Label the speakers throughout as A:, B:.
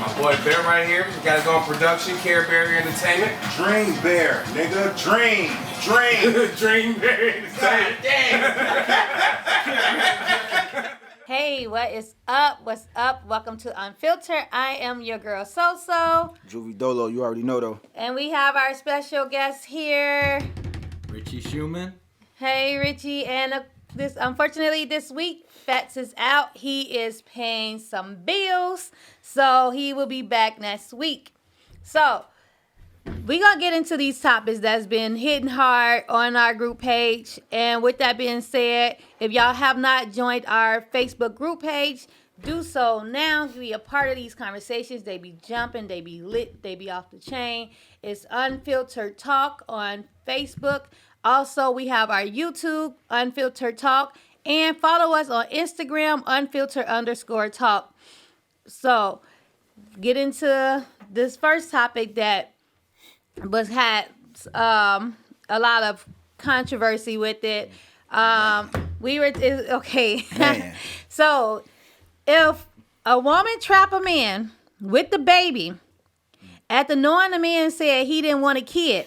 A: My boy Bear right here. We got his own production, Care Bear Entertainment.
B: Dream Bear, nigga. Dream.
A: Dream Bear Entertainment.
C: Hey, what is up? What's up? Welcome to Unfiltered. I am your girl SoSo.
B: Juvie Dolo, you already know though.
C: And we have our special guest here.
D: Richie Schumann.
C: Hey, Richie. And unfortunately this week, Fatsda is out. He is paying some bills. So he will be back next week. So we're going to get into these topics that's been hitting hard on our group page. And with that being said, if y'all have not joined our Facebook group page, do so now. Be a part of these conversations. They be jumping, they be lit, they be off the chain. It's Unfiltered Talk on Facebook. Also, we have our YouTube, Unfiltered Talk. And follow us on Instagram, Unfiltered_talk. So, get into this first topic that had a lot of controversy with it. Okay. So, if a woman trap a man with the baby, after knowing the man said he didn't want a kid,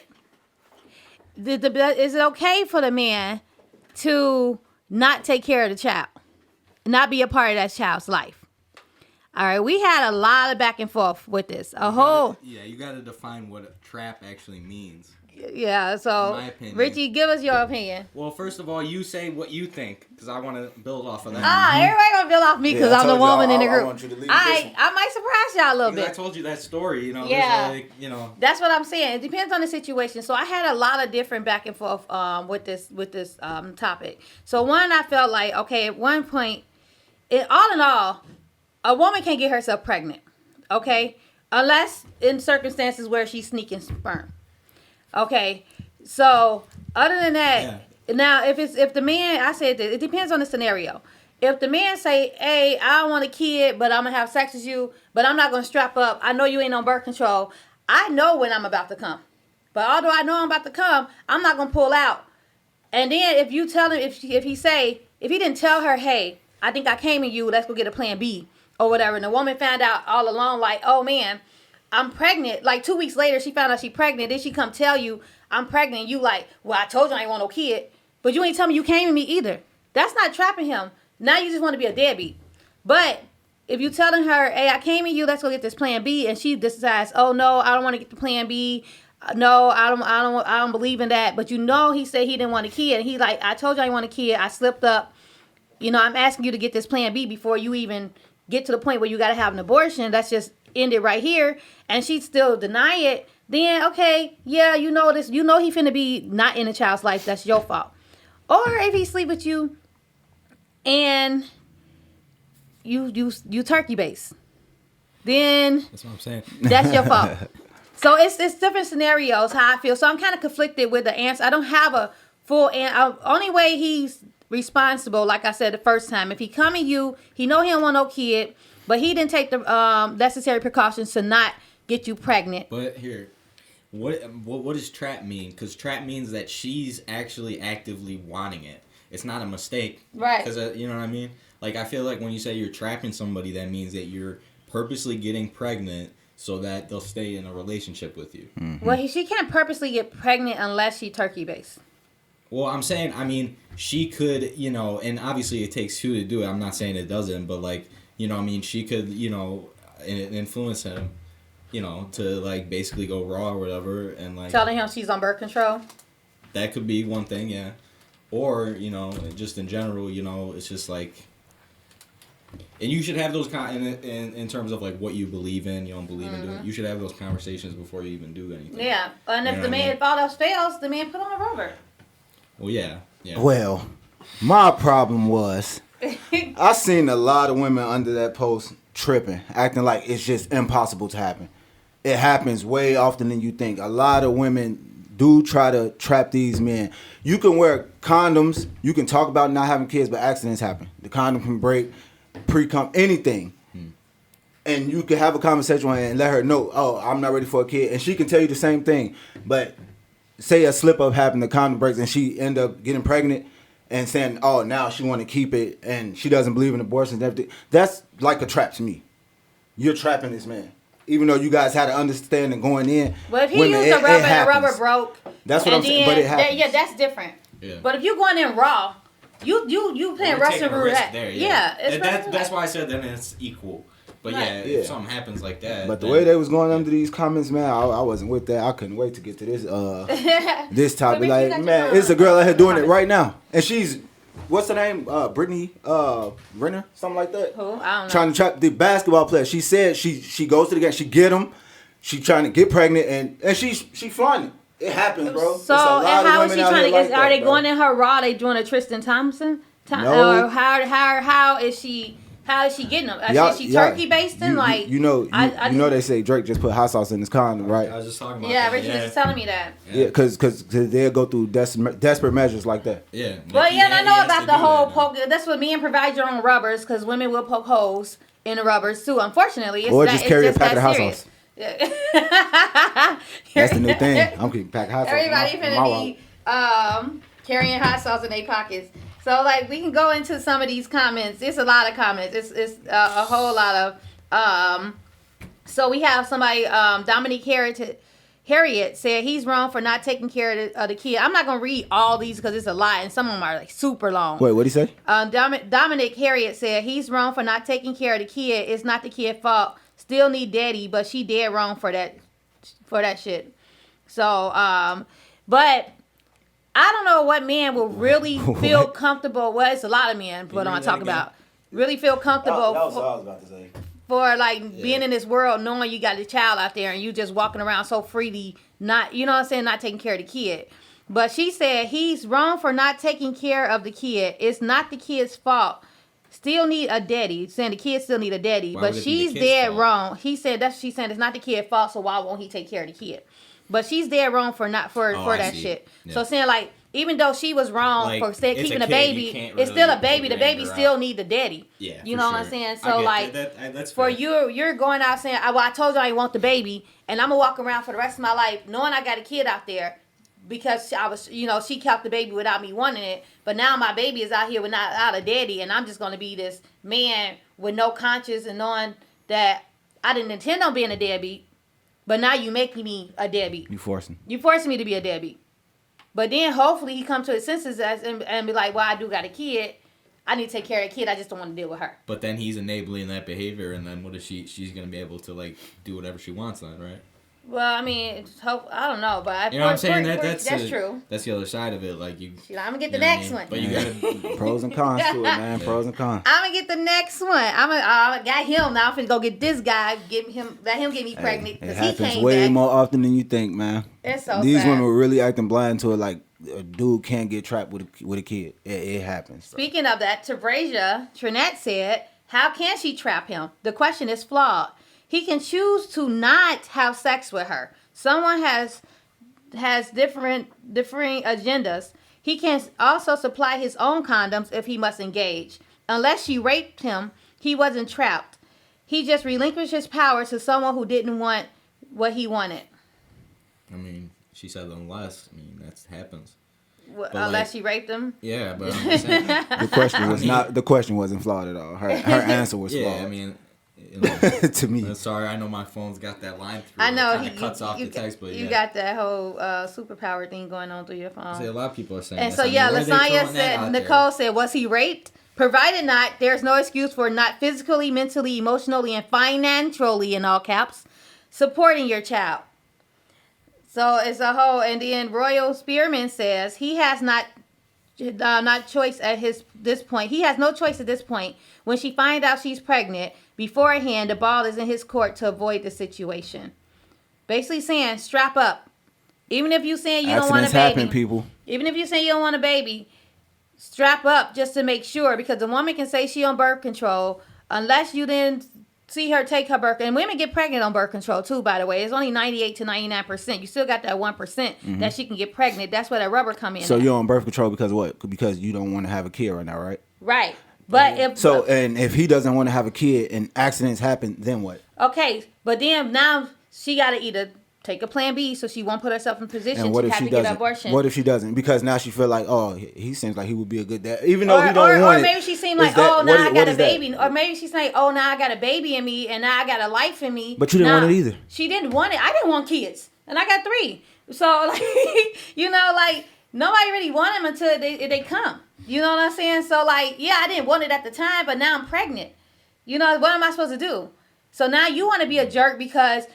C: is it okay for the man to not take care of the child, not be a part of that child's life? All right, we had a lot of back and forth with this.
D: You got to define what a trap actually means.
C: Yeah, so,
D: in my opinion.
C: Richie, give us your opinion.
D: Well, first of all, you say what you think, because I want to build off of that.
C: Everybody going to build off me because I'm the woman in the group.
B: I want you to leave
C: I might surprise y'all a little bit.
D: I told you that story,
C: Yeah.
D: That's
C: what I'm saying. It depends on the situation. So I had a lot of different back and forth with this topic. So one, I felt like, okay, at one point, all in all, a woman can't get herself pregnant, okay? Unless in circumstances where she's sneaking sperm. Okay, so other than that, Now if the man, I said that it depends on the scenario. If the man say, hey, I don't want a kid, but I'm going to have sex with you, but I'm not going to strap up. I know you ain't on birth control. I know when I'm about to come. But although I know I'm about to come, I'm not going to pull out. And then if you tell him, if he didn't tell her, hey, I think I came in you, let's go get a plan B or whatever. And the woman found out all along, like, oh man, I'm pregnant. Like 2 weeks later, she found out she's pregnant. Then she come tell you, I'm pregnant. You like, well, I told you I ain't want no kid. But you ain't tell me you came in me either. That's not trapping him. Now you just want to be a deadbeat. But if you telling her, hey, I came in you, let's go get this plan B. And she decides, oh no, I don't want to get the plan B. No, I don't believe in that. But you know he said he didn't want a kid. And he like, I told you I didn't want a kid. I slipped up. I'm asking you to get this plan B before you even get to the point where you got to have an abortion. That's just ended right here. And she still deny it. Then, okay, yeah, you know this. You know he finna be not in a child's life. That's your fault. Or if he sleep with you and you turkey base, then
D: that's what I'm saying.
C: That's your fault. So it's different scenarios how I feel. So I'm kind of conflicted with the answer. I don't have a full answer. Only way he's responsible, like I said the first time, if he come at you, he know he don't want no kid, but he didn't take the necessary precautions to not get you pregnant.
D: But here, what does trap mean? Because trap means that she's actually actively wanting it. It's not a mistake.
C: Right.
D: Because, you know what I mean? Like, I feel like when you say you're trapping somebody, that means that you're purposely getting pregnant so that they'll stay in a relationship with you.
C: Mm-hmm. Well, she can't purposely get pregnant unless she turkey-based.
D: Well, I'm saying, she could, and obviously it takes two to do it. I'm not saying it doesn't, but, like, she could, influence him, to, like, basically go raw or whatever. And, like,
C: telling him she's on birth control?
D: That could be one thing, yeah. Or, just in general, it's just, like... And you should have those in terms of like what you believe in, you don't believe in doing. You should have those conversations before you even do anything.
C: Yeah, and if all else fails, the man put on a rubber.
D: Well, yeah.
B: Well, my problem was I seen a lot of women under that post tripping, acting like it's just impossible to happen. It happens way often than you think. A lot of women do try to trap these men. You can wear condoms. You can talk about not having kids, but accidents happen. The condom can break. Pre-cum, anything. And you can have a conversation with her and let her know, oh, I'm not ready for a kid. And she can tell you the same thing. But say a slip-up happened, the condom breaks, and she end up getting pregnant and saying, oh, now she want to keep it, and she doesn't believe in abortions and everything. That's like a trap to me. You're trapping this man. even though you guys had an understanding going in.
C: But if he
B: women,
C: used a rubber and the
B: happens.
C: rubber broke,
B: That's what I'm saying. But it happens.
C: that's different.
D: Yeah.
C: But if you're going in raw, you playing
D: We're
C: Russian
D: taking a risk
C: roulette.
D: there, that's why I said then it's equal. But
C: Right.
D: if something happens like that.
B: But the way they was going under these comments, man, I wasn't with that. I couldn't wait to get to this this topic.
C: But
B: Like,
C: you got
B: man,
C: your
B: it's a girl out here doing it
C: comments.
B: right now, and she's what's her name? Brittany Renner, something like that.
C: Who? I don't know.
B: Trying to trap the basketball player. She said she goes to the game, she get him, she trying to get pregnant, and she flying it. It happens, bro.
C: So, and how is she trying to get? Are they going in her raw? They doing a Tristan Thompson?
B: No.
C: Or how is she? How is she getting them? Is she turkey basting?
B: You know they say Drake just put hot sauce in his condom, right?
D: I was just talking about
C: Yeah,
D: that.
C: Richie was just telling me that.
B: Yeah, because they'll go through desperate measures like that.
D: Yeah.
C: Well, yeah, and I know
D: has
C: about
D: to
C: the
D: do
C: whole
D: that.
C: poke. That's what men provide your own rubbers because women will poke holes in the rubbers too. Unfortunately, it's
B: Or
C: that,
B: just carry
C: it's
B: a packet of hot
C: serious.
B: sauce.
C: Yeah.
B: That's the new thing. I'm keeping pack hot sauce.
C: Everybody
B: in my
C: finna be carrying hot sauce in their pockets. So like we can go into some of these comments. It's a lot of comments. It's a whole lot of. So we have somebody Dominique Harriet said he's wrong for not taking care of the kid. I'm not gonna read all these because it's a lot and some of them are like super long.
B: Wait, what'd he say?
C: Dominic Harriet said he's wrong for not taking care of the kid. It's not the kid's fault. Still need daddy, but she dead wrong for that shit. So, but I don't know what man will really feel comfortable. Well, it's a lot of men, but I'm talking about really feel comfortable
B: That was what I was about to say.
C: for like being in this world, knowing you got a child out there and you just walking around so freely, not you know what I'm saying, not taking care of the kid. But she said he's wrong for not taking care of the kid. It's not the kid's fault. Still need a daddy, saying the kids still need a daddy,
D: Why
C: but
D: would it be the
C: she's
D: kid's
C: dead
D: fault?
C: wrong. He said she's saying it's not the kid's fault, so why won't he take care of the kid? But she's dead wrong for not for
D: I
C: that
D: see.
C: shit.
D: Yeah.
C: So saying like even though she was wrong
D: Like,
C: for
D: it's a
C: keeping a
D: kid,
C: baby,
D: you can't
C: it's still
D: really
C: a baby. The
D: put
C: baby
D: your
C: still
D: anger
C: need the daddy.
D: Yeah,
C: you
D: for
C: know what I'm
D: sure.
C: saying?
D: I
C: So
D: get
C: like
D: that's
C: for
D: fair.
C: you're going out saying, well, I told you I want the baby, and I'm gonna walk around for the rest of my life knowing I got a kid out there because I was, she kept the baby without me wanting it. But now my baby is out here without a daddy, and I'm just gonna be this man with no conscience and knowing that I didn't intend on being a deadbeat, but now you making me a deadbeat.
B: You forcing.
C: You forcing me to be a deadbeat. But then hopefully he come to his senses and be like, well, I do got a kid. I need to take care of the kid. I just don't want to deal with her.
D: But then he's enabling that behavior, and then what is she's gonna be able to like do whatever she wants then, right?
C: Well, I mean, I don't know, but
D: You know what I'm saying?
C: that's true.
D: That's the other side of it. Like you.
C: I'm gonna get the
D: you know what I
C: next
D: mean?
C: one.
D: But you gotta.
B: Pros and cons to it, man. Pros and cons.
C: I'm gonna get the next one. I got him now. I'm finna go get this guy. Let him get me pregnant
B: It
C: because he
B: happens
C: came
B: way
C: back.
B: more often than you think, man.
C: It's so
B: These
C: sad.
B: women were really acting blind to it, like a dude can't get trapped with a kid. It happens. Bro.
C: Speaking of that, Tavrasia Trinette said, "How can she trap him? The question is flawed. He can choose to not have sex with her. Someone has differing agendas. He can also supply his own condoms if he must engage. Unless she raped him, he wasn't trapped. He just relinquished his power to someone who didn't want what he wanted.
D: I mean, she said unless. I mean, that happens.
C: Unless she raped him.
D: Yeah, but I'm just saying.
B: The question was not. The question wasn't flawed at all. Her answer was flawed.
D: Yeah, I mean.
B: To me.
D: Sorry, I know my phone's got that line through.
C: I know
D: It kind of cuts off the text, but
C: you got that whole superpower thing going on through your phone.
D: See, a lot of people are saying.
C: And
D: this.
C: so
D: I mean,
C: yeah,
D: where are they
C: Lasagna
D: throwing that out
C: said,
D: there?
C: Nicole said, was he raped? Provided not, there's no excuse for not physically, mentally, emotionally, and financially, in all caps, supporting your child. So it's a whole, and then Royal Spearman says he has not choice at this point. He has no choice at this point. When she finds out she's pregnant, beforehand, the ball is in his court to avoid the situation. Basically saying, strap up. Even if you saying you don't want a
B: Accidents
C: baby.
B: happen, people.
C: Even if you say you don't want a baby, strap up just to make sure, because the woman can say she on birth control unless you then see her take her birth. And women get pregnant on birth control too, by the way. It's only 98 to 99%. You still got that 1% that she can get pregnant. That's where that rubber come in.
B: So
C: at.
B: you're on birth control because what? Because you don't want to have a kid right now, right?
C: Right. But
B: if he doesn't want to have a kid and accidents happen, then what?
C: okay, but then now she got to either take a plan B so she won't put herself in position
B: And what
C: to
B: if
C: have
B: she
C: to get an
B: doesn't?
C: abortion.
B: What if she doesn't? Because now she feel like, oh, he seems like he would be a good dad, even though he don't want it.
C: Or maybe she seemed like, oh, now I got a baby. Or maybe she's like, oh, now I got a baby in me, and now I got a life in me.
B: But you didn't want it either.
C: She didn't want it. I didn't want kids, and I got 3. So, like, you know, like, nobody really want them until they come. You know what I'm saying? So, like, yeah, I didn't want it at the time, but now I'm pregnant. You know, what am I supposed to do? So now you want to be a jerk because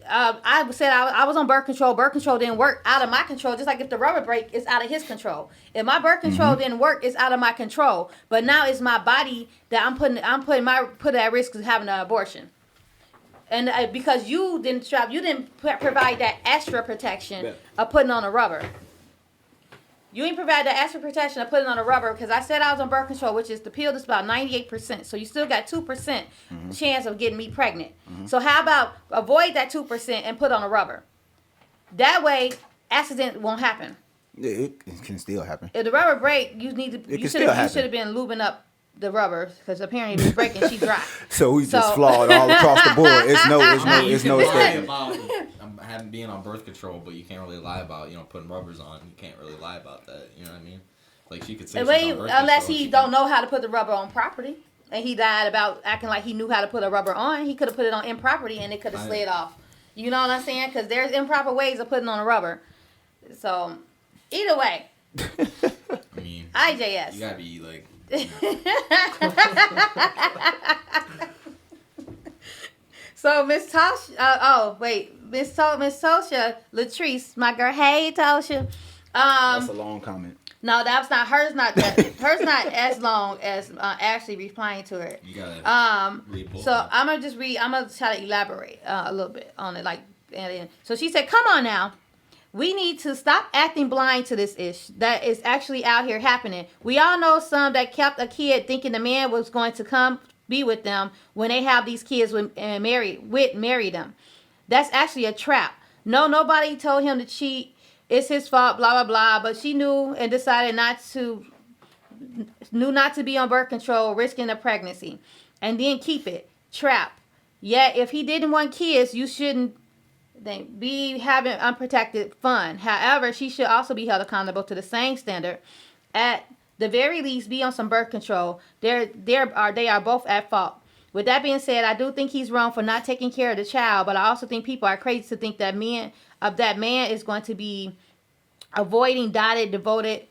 C: I said I was on birth control. Birth control didn't work, out of my control. Just like if the rubber break, it's out of his control. If my birth control didn't work, it's out of my control. But now it's my body that I'm putting at risk of having an abortion. And because you didn't provide that extra protection of putting on a rubber. You ain't provide that extra protection of putting on a rubber because I said I was on birth control, which is the pill that's about 98%. So you still got 2% chance of getting me pregnant. So how about avoid that 2% and put on a rubber? That way, accident won't happen.
B: Yeah, it can still happen.
C: If the rubber break, you should have been lubing up the rubber because apparently if it's breaking, she dry.
B: So we just flawed all across the board. It's no escape.
D: I haven't been on birth control, but you can't really lie about, putting rubbers on. You can't really lie about that. You know what I mean? Like she could say
C: unless he don't know how to put the rubber on properly, and he lied about acting like he knew how to put a rubber on. He could have put it on improperly, and it could have slid off. You know what I'm saying? Because there's improper ways of putting on a rubber. So either way,
D: I mean,
C: IJS.
D: You gotta be like.
C: So Miss Tasha, Miss Tosha Latrice, my girl. Hey Tosha.
B: That's a long comment.
C: No, that's not hers. Not that. Hers not as long as actually replying to her.
D: You gotta read both.
C: So I'm gonna try to elaborate a little bit on it. So she said, "Come on now. We need to stop acting blind to this ish that is actually out here happening. We all know some that kept a kid thinking the man was going to come be with them when they have these kids and marry them. That's actually a trap. No, nobody told him to cheat. It's his fault, blah, blah, blah. But she knew and decided not to be on birth control, risking a pregnancy. And then keep it. Trap. Yet, if he didn't want kids, you shouldn't be having unprotected fun. However, she should also be held accountable to the same standard. At the very least, be on some birth control. They are both at fault. With that being said, I do think he's wrong for not taking care of the child, but I also think people are crazy to think that man is going to be avoiding devoted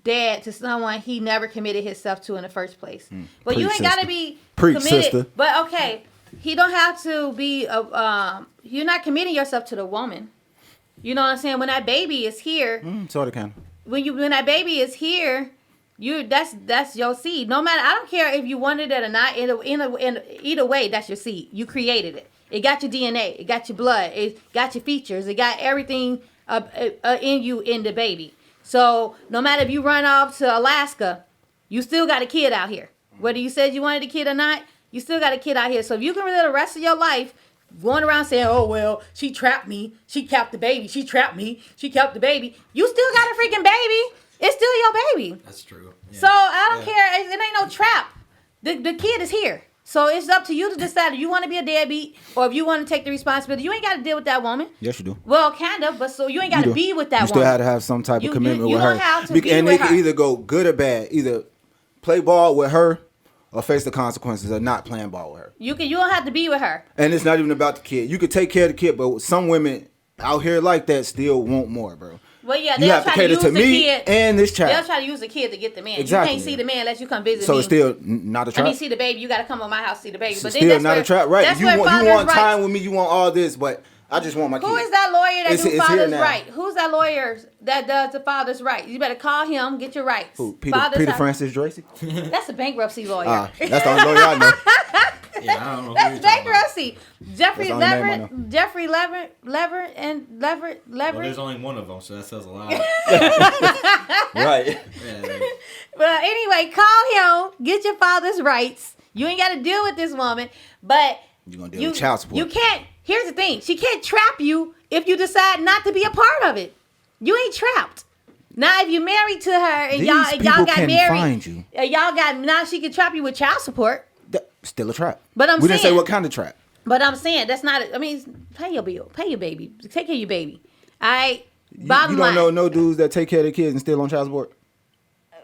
C: dad to someone he never committed himself to in the first place. But you ain't got to be committed. Sister. But okay, he don't have to be. You're not committing yourself to the woman. You know what I'm saying? When that baby is here,
B: sort of kind.
C: When that baby is here, that's your seed. No matter, I don't care if you wanted it or not. Either way, that's your seed. You created it. It got your DNA. It got your blood. It got your features. It got everything in you in the baby. So no matter if you run off to Alaska, you still got a kid out here. Whether you said you wanted a kid or not, you still got a kid out here. So if you can live the rest of your life going around saying, oh, well, she trapped me. She kept the baby. She trapped me. She kept the baby. You still got a freaking baby. It's still your baby.
D: That's true. Yeah.
C: So I don't care. It ain't no trap. The kid is here. So it's up to you to decide if you want to be a deadbeat or if you want to take the responsibility. You ain't got to deal with that woman.
B: Yes, you do.
C: Well, kind of, but so you ain't got to be with that woman.
B: You still have to have some type of commitment with her.
C: You don't have to be with her.
B: And it can either go good or bad. Either play ball with her or face the consequences of not playing ball with her.
C: You don't have to be with her.
B: And it's not even about the kid. You could take care of the kid, but some women out here like that still want more, bro.
C: Well, yeah,
B: you have to cater to me and this child.
C: They'll try to use the kid to get the man.
B: Exactly.
C: You can't see the man unless you come visit me.
B: So it's still not a trap.
C: I mean, see the baby. You got to come to my house to see the baby. But
B: still
C: then
B: not a trap, right?
C: That's
B: you want time with me. You want all this, but I just want my kid.
C: Who is that lawyer that do father's right? Who's that lawyer that does the father's right? You better call him. Get your rights.
B: Who? Peter Francis Tracy?
C: That's a bankruptcy lawyer.
B: That's the only lawyer I know.
D: Yeah, I don't know.
C: That's bankruptcy. Jeffrey Leverett.
D: Well, there's only one of them, so that says a lot.
B: Right.
D: Yeah,
C: but anyway, call him. Get your father's rights. You ain't got to deal with this woman, but
B: you're gonna deal with child support.
C: You can't. Here's the thing: she can't trap you if you decide not to be a part of it. You ain't trapped. Now, if you married to her and y'all got married, now she can trap you with child support.
B: Still a trap.
C: But
B: we didn't say what kind of trap.
C: But I'm saying that's not. I mean, pay your bill, pay your baby, take care of your baby. All right. Bottom
B: You don't
C: line.
B: know no dudes that take care of their kids and still on child support?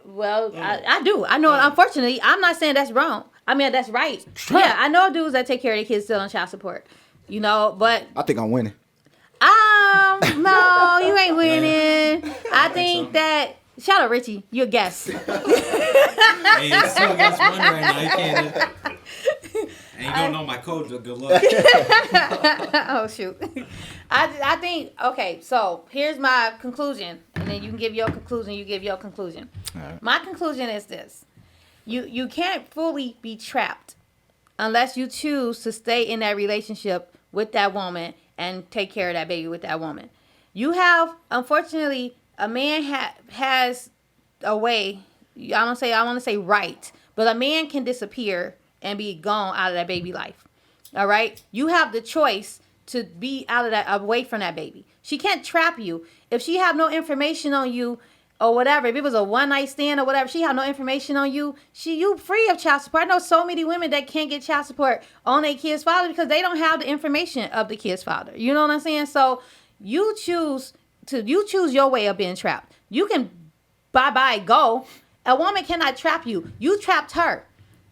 C: Well, I do. I know. Unfortunately, I'm not saying that's wrong. I mean, that's right.
B: Sure.
C: Yeah, I know dudes that take care of their kids still on child support. You know, but
B: I think I'm winning.
C: no, you ain't winning. I think that. Shout out Richie, you're a guest.
D: Hey, it's still against one right now. You can't. And you don't know my code, but good luck.
C: Oh shoot. I think okay, so here's my conclusion, and then you can give your conclusion, you give your conclusion.
B: Right.
C: My conclusion is this. You can't fully be trapped unless you choose to stay in that relationship with that woman and take care of that baby with that woman. You have, unfortunately, a man has a way, I want to say right, but a man can disappear and be gone out of that baby life. All right? You have the choice to be out of that, away from that baby. She can't trap you. If she have no information on you or whatever, if it was a one night stand or whatever, she have no information on you, you free of child support. I know so many women that can't get child support on their kid's father because they don't have the information of the kid's father. You know what I'm saying? So you choose your way of being trapped. You can bye go. A woman cannot trap you. You trapped her.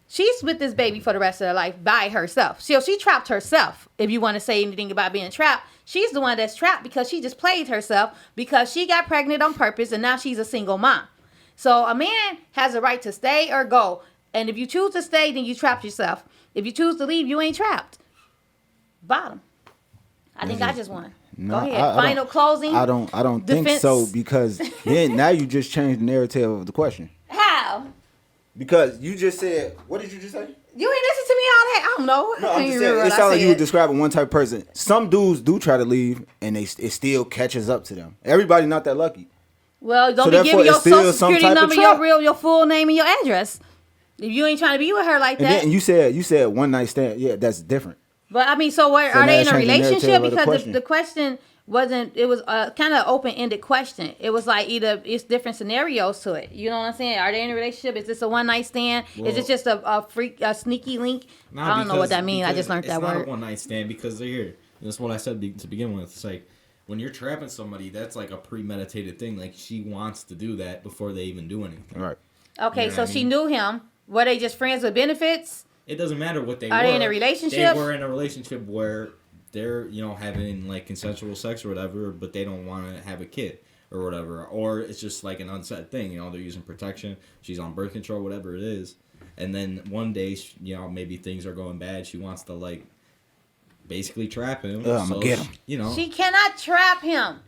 C: She's with this baby for the rest of her life by herself. So she trapped herself. If you want to say anything about being trapped, she's the one that's trapped because she just played herself because she got pregnant on purpose and now she's a single mom. So a man has a right to stay or go. And if you choose to stay, then you trapped yourself. If you choose to leave, you ain't trapped. Bottom. I think I just won.
B: No,
C: Go ahead.
B: I
C: Final closing.
B: I don't think
C: Defense.
B: so because then now you just changed the narrative of the question.
C: How?
B: Because you just said, what did you just say?
C: You ain't listen to me all that. I don't know.
B: No,
C: I
B: I'm
C: can't
B: just
C: remember
B: saying, it
C: what I
B: sounds like you were
C: said.
B: describing one type of person. Some dudes do try to leave, and it still catches up to them. Everybody not that lucky.
C: Well, don't
B: So
C: be
B: therefore,
C: giving your
B: it's still
C: social
B: some
C: security
B: type of
C: number,
B: trap.
C: your full name, and your address. If you ain't trying to be with her like
B: And
C: that.
B: then you said one night stand. Yeah, that's different.
C: But I mean, so what?
B: So
C: Are
B: now
C: they
B: it's
C: in a
B: changing the narrative
C: relationship?
B: of the
C: Because
B: question.
C: the question wasn't. It was a kind of open-ended question. It was like either it's different scenarios to it. You know what I'm saying? Are they in a relationship? Is this a one-night stand?
D: Well,
C: is it just a sneaky link? I don't know what that means. I just learned that
D: word. It's
C: word.
D: not a one-night stand because they're here. That's what I said to begin with. It's like when you're trapping somebody, that's like a premeditated thing. Like she wants to do that before they even do anything.
B: Right.
C: Okay,
D: You know
C: so
D: what I
C: she
D: mean?
C: knew him. Were they just friends with benefits?
D: It doesn't matter what they were.
C: Are they in a relationship?
D: They were in a relationship where they're, having like consensual sex or whatever, but they don't want to have a kid or whatever. Or it's just like an unsaid thing. They're using protection. She's on birth control, whatever it is. And then one day, maybe things are going bad. She wants to like basically trap him.
B: I'm gonna get him.
C: She cannot trap him.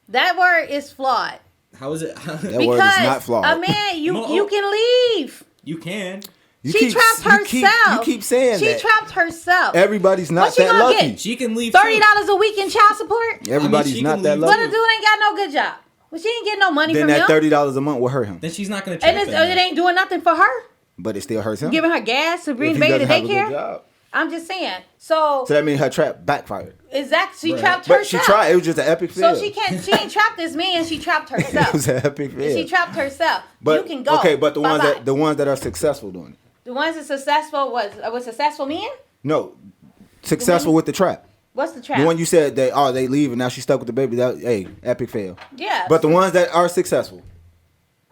C: That word is flawed.
D: How is it?
B: That word is not flawed.
C: A man, you can leave.
D: You can.
C: She trapped herself.
B: You keep saying
C: she
B: that.
C: She trapped herself.
B: Everybody's not
C: What she
B: that
C: gonna
B: lucky.
C: get?
D: She can leave
C: $30 a week in child support.
B: Everybody's
D: she
B: not
D: can
B: that
D: leave.
C: But
B: lucky.
C: the dude ain't got no good job. Well, she ain't getting no money
B: Then
C: from
B: that
C: him.
B: $30 a month will hurt him.
D: Then she's not going to trap
C: And
D: him.
C: it ain't doing nothing for her.
B: But it still hurts him.
C: Giving her gas to bring
B: If
C: the
B: he
C: baby to
B: doesn't have a good
C: daycare.
B: job.
C: I'm just saying. So
B: So that means her trap backfired.
C: exactly, she
D: Right.
C: trapped
B: But
C: herself.
B: she tried. It was just an epic fail.
C: So she ain't trapped this man. She trapped
B: It
C: herself.
B: was an epic fail.
C: She trapped herself.
B: But
C: you can go.
B: okay, but the
C: Bye-bye.
B: ones that are successful doing it.
C: The ones that successful was successful men.
B: No, successful with the trap.
C: What's the trap?
B: The one you said they leave and now she's stuck with the baby. That epic fail.
C: Yeah.
B: But the ones that are successful,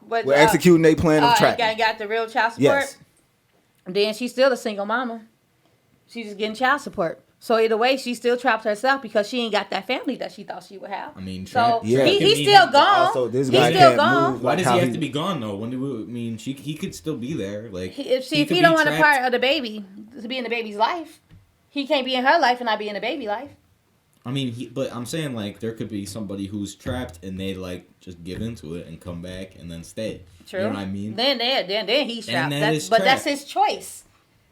C: But,
B: we're executing a plan of trapping.
C: Got the real child support.
B: Yes.
C: Then she's still a single mama. She's just getting child support. So either way, she still trapped herself because she ain't got that family that she thought she would have.
D: I mean,
C: so
B: Yeah.
C: he's still gone.
B: Also, this
C: He's
B: guy
C: still
B: can't
C: gone.
B: move.
D: Why
B: like
D: does
B: how
D: he have to be gone though? He could still be there. Like
C: If
D: could
C: he
D: be
C: don't want a
D: trapped.
C: part of the baby to be in the baby's life, he can't be in her life and not be in the baby life.
D: I mean, but I'm saying like there could be somebody who's trapped and they like just give into it and come back and then stay.
C: True.
D: You know what I mean?
C: Then he's trapped.
D: then it's
C: But that's
D: trapped.
C: his choice.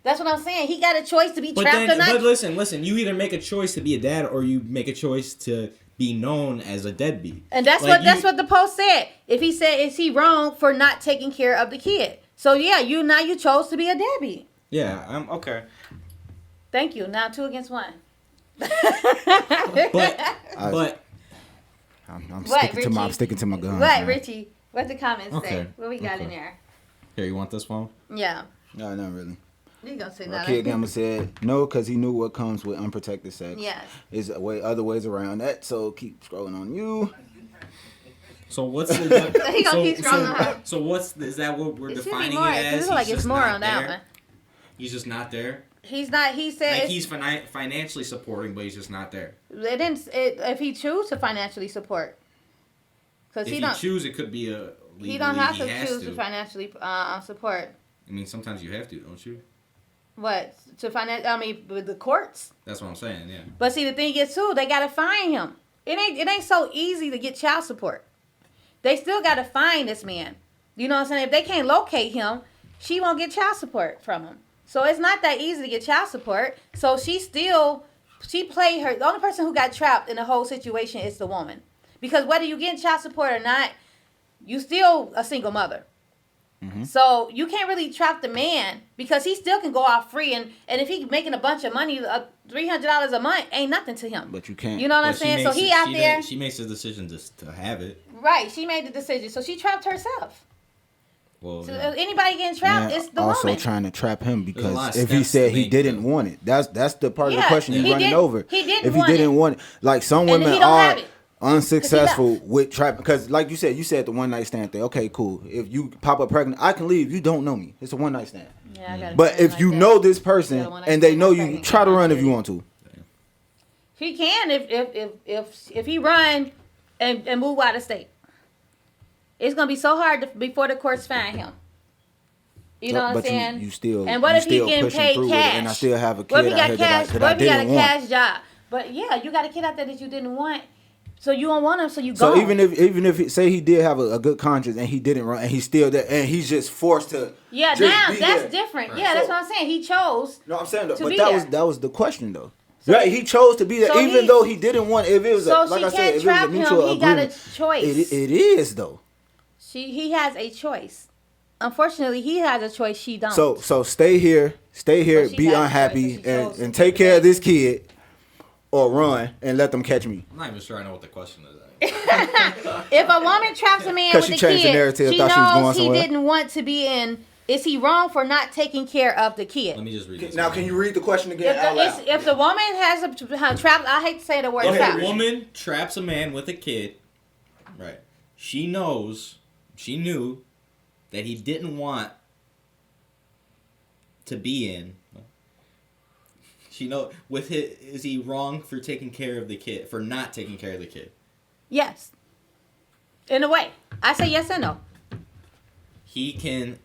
C: That's what I'm saying. He got a choice to be
D: But
C: trapped or not.
D: but listen. You either make a choice to be a dad or you make a choice to be known as a deadbeat.
C: And that's
D: Like,
C: that's what the post said. If he said, is he wrong for not taking care of the kid? So yeah, you chose to be a deadbeat.
D: Yeah, I'm okay.
C: Thank you. Now 2 against 1.
D: But
B: I'm
C: What,
B: sticking to my guns.
C: What,
B: man.
C: Richie? What the comments say?
D: Okay.
C: What we got in
D: Okay.
C: there?
D: here, you want this phone?
C: Yeah.
B: No, not really.
C: He gonna say
B: My
C: no.
B: kid Gamma said no because he knew what comes with unprotected sex.
C: Yes.
B: There's other ways around that, so keep scrolling on you.
D: So what's the
C: He gonna keep scrolling on her.
D: So is that what we're
C: It should be
D: defining
C: more.
D: it as?
C: It looks like it's more on that one.
D: He's just not there.
C: He's not. He said
D: Like he's financially supporting, but he's just not there.
C: it didn't. If he choose to financially support, because
D: If
C: he
D: you
C: don't.
D: choose, it could be a.
C: He don't have to
D: has
C: choose to financially support.
D: I mean, sometimes you have to, don't you?
C: What to finance? I mean, with the courts.
D: That's what I'm saying. Yeah.
C: But see, the thing is too, they gotta fine him. It ain't so easy to get child support. They still gotta fine this man. You know what I'm saying? If they can't locate him, she won't get child support from him. So it's not that easy to get child support. So she played her. The only person who got trapped in the whole situation is the woman, because whether you get child support or not, you still a single mother. Mm-hmm. So you can't really trap the man because he still can go out free, and if he's making a bunch of money, $300 a month ain't nothing to him.
B: But you can't.
C: You know what I'm saying? So he out there.
D: She makes the decision to have it.
C: Right. She made the decision, so she trapped herself.
D: Well,
C: So anybody getting trapped, it's the
B: also
C: woman.
B: trying to trap him
D: There's a
B: because
D: lot of
B: if he
D: steps
B: said
D: to
B: he
D: make,
B: didn't
D: though.
B: want it, that's the part of the
C: Yeah,
B: question
C: he
B: you're running
C: didn't-
B: over.
C: he didn't
B: if he
C: want
B: didn't
C: it.
B: want it, like some
C: And
B: women
C: he don't
B: are
C: have it.
B: unsuccessful with trap because, like you said the one night stand thing. Okay, cool. If you pop up pregnant, I can leave. You don't know me. It's a one night stand.
C: Yeah, I got a
B: But
C: friend
B: if
C: like
B: you
C: that.
B: know this
C: Yeah,
B: person
C: the one night
B: and they
C: stand,
B: know
C: my
B: you,
C: pregnant
B: try to
C: girl,
B: run
C: I
B: if you
C: did.
B: want to.
C: He can if he run and move out of state. It's gonna be so hard before the courts find him. You know what I'm
B: But
C: saying?
B: you still.
C: And what
B: you
C: if he
B: still
C: getting
B: pushing
C: paid
B: through with
C: cash?
B: it, and I still have a
C: What if
B: kid
C: he
B: out
C: got
B: here
C: cash?
B: that
C: What
B: I
C: if he got a
B: didn't want.
C: cash job? But yeah, you got a kid out there that you didn't want, so you don't want him, so you go.
B: So even if say he did have a good conscience and he didn't run and he's still there and he's just forced to just
C: now
B: be
C: that's
B: there.
C: different.
D: Right.
C: Yeah, that's
B: So-
C: what I'm saying. He chose.
B: No, I'm saying
C: to
B: but
C: be
B: that
C: there.
B: was the question though.
C: So-
B: Right, he chose to be there
C: so
B: even
C: he-
B: though he didn't want. If it was
C: So
B: like
C: she
B: I said,
C: can't
B: if it was a
C: trap him.
B: mutual
C: He got a
B: agreement,
C: choice.
B: it is though.
C: He has a choice. Unfortunately, he has a choice. She don't.
B: So stay here,
C: But she
B: be
C: got a
B: unhappy,
C: choice, so she chose
B: and
C: to
B: take
C: keep
B: care
C: it.
B: of this kid, or run and let them catch me.
D: I'm not even sure I know what the question is.
C: If a woman traps a man
B: 'Cause
C: with
B: she
C: a
B: changed the
C: kid,
B: narrative,
C: she
B: thought she was going
C: knows he
B: somewhere.
C: didn't want to be in. Is he wrong for not taking care of the kid?
D: Let me just read this.
B: Now, can you read the question again
C: If
B: out loud?
C: if the woman has a trap, I hate to say the word
D: If
C: trap.
D: a woman traps a man with a kid, right? She knew that he didn't want to be in. She know with his, is he wrong for taking care of the kid, for not taking care of the kid?
C: Yes. In a way, I say yes and no.
D: He can,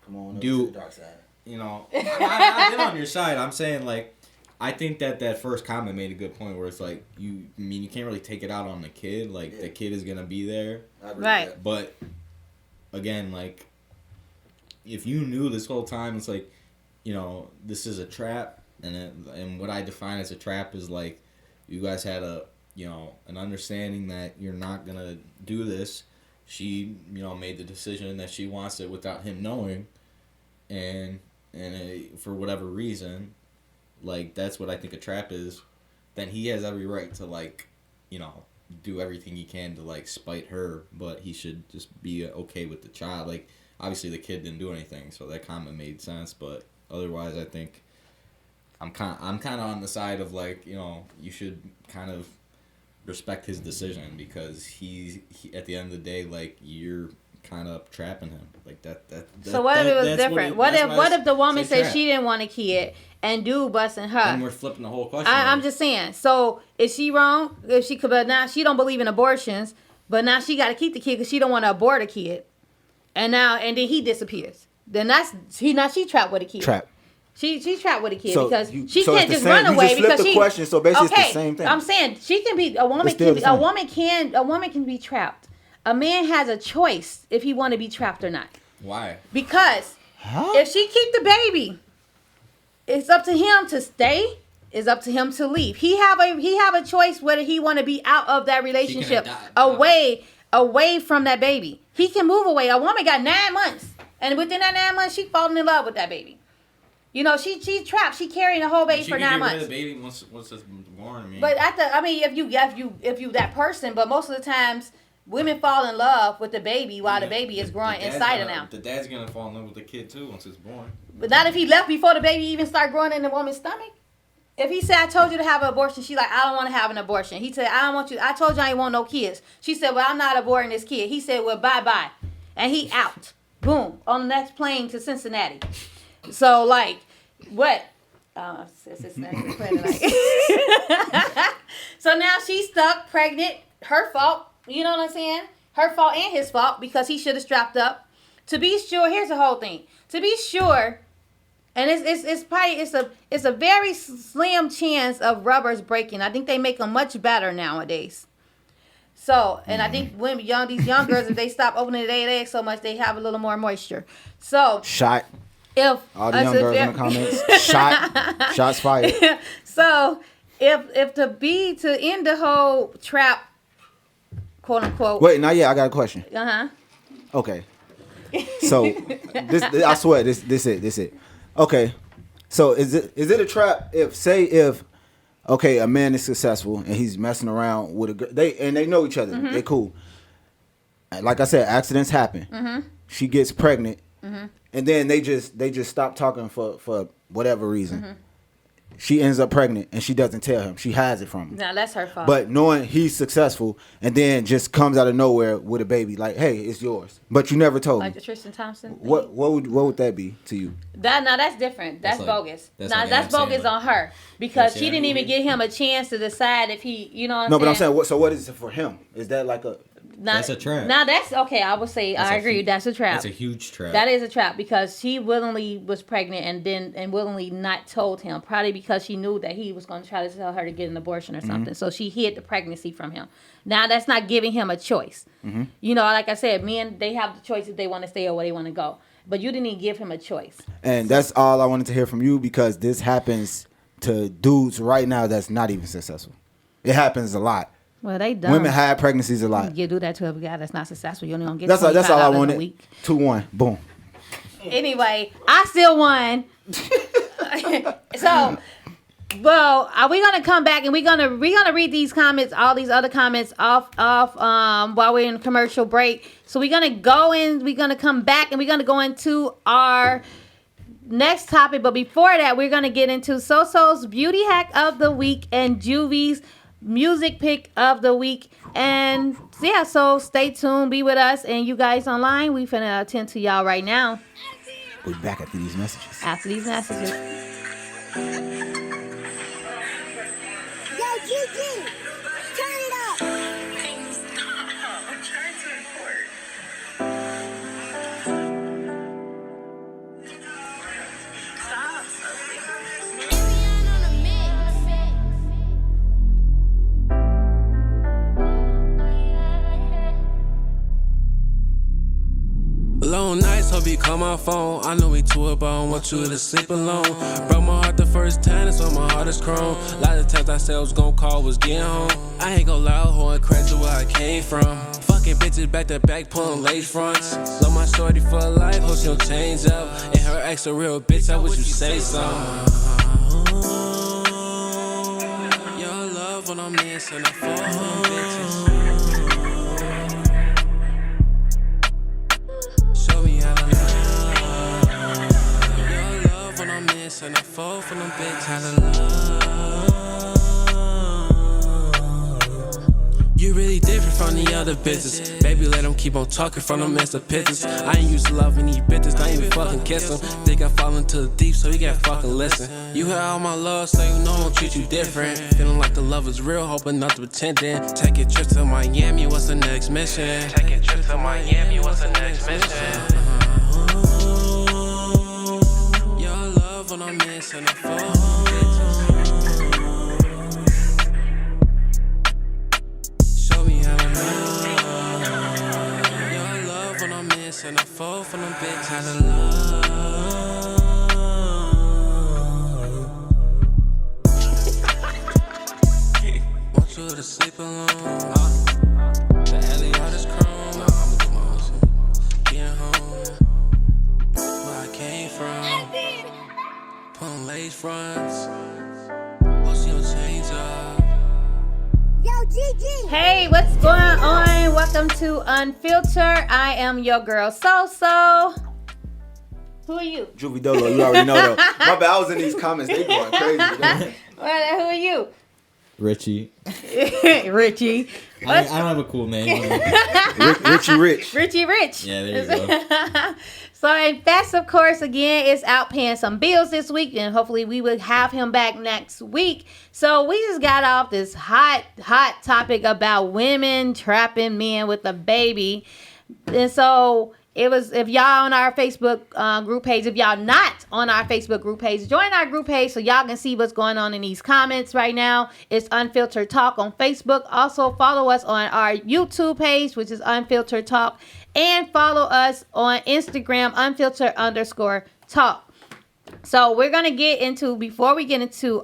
B: Come on,
D: do-
B: to the dark side.
D: you know. I've been on your side. I'm saying like, I think that first comment made a good point where it's like you can't really take it out on the kid. Like
B: Yeah.
D: the kid is gonna be there,
B: I agree with
C: Right.
B: that.
D: but again, like if you knew this whole time, it's like, you know, this is a trap, and what I define as a trap is like you guys had an understanding that you're not gonna do this. She, made the decision that she wants it without him knowing, and for whatever reason, like that's what I think a trap is. Then he has every right to do everything he can to like spite her, but he should just be okay with the child. Like obviously the kid didn't do anything, so that comment made sense. But otherwise, I think I'm kind of on the side of like you should kind of respect his decision because he at the end of the day, like you're kind of trapping him like that.
C: So what if it was
D: that's
C: different?
D: what
C: What if the woman
D: say
C: said she didn't want a kid and dude busting her?
D: And we're flipping the whole question.
C: I'm just saying. So is she wrong? If she could, but now she don't believe in abortions, but now she got to keep the kid because she don't want to abort a kid, and then he disappears. Then she trapped with a kid.
B: Trap.
C: She's trapped with a kid
B: So
C: because
B: you-
C: she
B: so
C: can't
B: it's
C: just
B: the same-
C: run
B: you
C: away
B: just flipped
C: because
B: the question, so basically it's the same thing.
C: I'm saying she can be a woman.
B: It's still the same.
C: A woman can be trapped. A man has a choice if he want to be trapped or not.
D: Why?
C: Because
B: Huh?
C: if she keep the baby, it's up to him to stay. It's up to him to leave. He have a choice whether he want to be out of that relationship, away from that baby. He can move away. A woman got 9 months, and within that 9 months, she falling in love with that baby. She trapped. She carrying the whole baby
D: She
C: for
D: can
C: 9
D: get rid
C: months.
D: of the baby once it's born. I mean,
C: But if you that person, but most of the times women fall in love with the baby while the baby is growing inside of them.
D: The dad's gonna fall in love with the kid too once it's born.
C: But not if he left before the baby even start growing in the woman's stomach. If he said, I told you to have an abortion, she like, I don't want to have an abortion. He said, I don't want you. I told you I ain't want no kids. She said, well, I'm not aborting this kid. He said, well, bye-bye. And he out. Boom. On the next plane to Cincinnati. So, like, what? Cincinnati. So now she's stuck, pregnant. Her fault. You know what I'm saying? Her fault and his fault because he should have strapped up. To be sure, here's the whole thing. To be sure, and it's a very slim chance of rubbers breaking. I think they make them much better nowadays. So, and I think when these young girls, if they stop opening their eggs so much, they have a little more moisture. So,
B: Shot.
C: If
B: all the young girls in the comments, shots fired.
C: So, if to end the whole trap, quote unquote.
B: Wait, not yet. I got a question. Okay. So, I swear, this it. Okay. So, is it a trap if a man is successful and he's messing around with a girl, they know each other, they cool. Like I said, accidents happen. She gets pregnant, and then they just stop talking for whatever reason. She ends up pregnant and she doesn't tell him. She hides it from him.
C: Now that's her fault.
B: But knowing he's successful and then just comes out of nowhere with a baby, like, hey, it's yours. But you never told me.
C: Like the Tristan Thompson thing?
B: What would that be to you?
C: That's different. That's bogus. That's bogus
D: like,
C: on her because she didn't even give him a chance to decide if he, you know what I'm saying?
B: No, but I'm saying, what is it for him? Is that like a...
D: That's a trap.
C: Now that's okay. I would say I agree. That's a trap.
D: That's a huge trap.
C: That is a trap because she willingly was pregnant and willingly not told him, probably because she knew that he was going to try to tell her to get an abortion or something. So she hid the pregnancy from him. Now that's not giving him a choice. You know, like I said, men, they have the choice if they want to stay or where they want to go. But you didn't even give him a choice. And
B: that's all I wanted to hear from you because this happens to dudes right now that's not even successful. It happens a lot.
C: Well, they dumb.
B: Women have pregnancies a lot.
C: You do that to a guy that's not successful. You only gonna get
B: that's all I wanted. 2-1, boom.
C: Anyway, I still won. So, well, are we gonna come back and we're gonna read these comments, all these other comments off while we're in commercial break. So we're gonna come back and we're gonna go into our next topic. But before that, we're gonna get into SoSo's beauty hack of the week and Juvie's music pick of the week. And yeah, so stay tuned, be with us, and you guys online, we finna attend to y'all right now.
B: We'll be back after these messages.
E: Yo, Gigi, turn it up. I'm trying to record.
F: Long nights, hope you call my phone. I know we too up, I don't want you to sleep alone. Broke my heart the first time, that's why my heart is chrome. A lot of times I said I was gon' call, was getting home. I ain't gon' lie, hoeing crazy where I came from. Fucking bitches back to back, pulling lace fronts. Love my shorty for life, hope she don't change up. And her ex a real bitch, I wish you say something. Your love when I'm missing, I fall for bitches. And I fall for them bitch out of love. You really different from the other bitches. Baby, let them keep on talking from them as the pictures. I ain't used to loving these bitches, I ain't even fucking kiss them. Think I fall into the deep, so you gotta fucking listen. You had all my love, so you know I don't treat you different. Feeling like the love is real, hoping not to pretending. Taking trips to Miami, what's the next mission? Taking trips to Miami, what's the next mission? When I'm missing, I fall bitches. Show me how to love. Your love when I'm missing, I fall for them bitches. How to love. Want you to sleep alone. The alley all this chrome. I'ma do my own shit. Getting home. Where I came from. Pulling lace fronts. Oh, she don't change up.
E: Yo, Gigi.
C: Hey, what's going on? welcome to Unfiltered. I am your girl SoSo. Who are you?
B: Juvie Dolo, you already know though. My bad, I was in these comments, they going crazy.
C: Who are you?
D: Richie.
C: Richie.
D: I don't have a cool name.
B: Richie Rich.
C: Richie Rich.
D: Yeah, there you go.
C: So, and Fats, of course, again, is out paying some bills this week, and hopefully we will have him back next week. So, we just got off this hot topic about women trapping men with a baby. And so, it was, if y'all on our Facebook group page, if y'all not on our Facebook group page, join our group page so y'all can see what's going on in these comments right now. It's Unfiltered Talk on Facebook. Also, follow us on our YouTube page, which is Unfiltered Talk. And follow us on Instagram, unfiltered_talk. So we're going to get into, before we get into,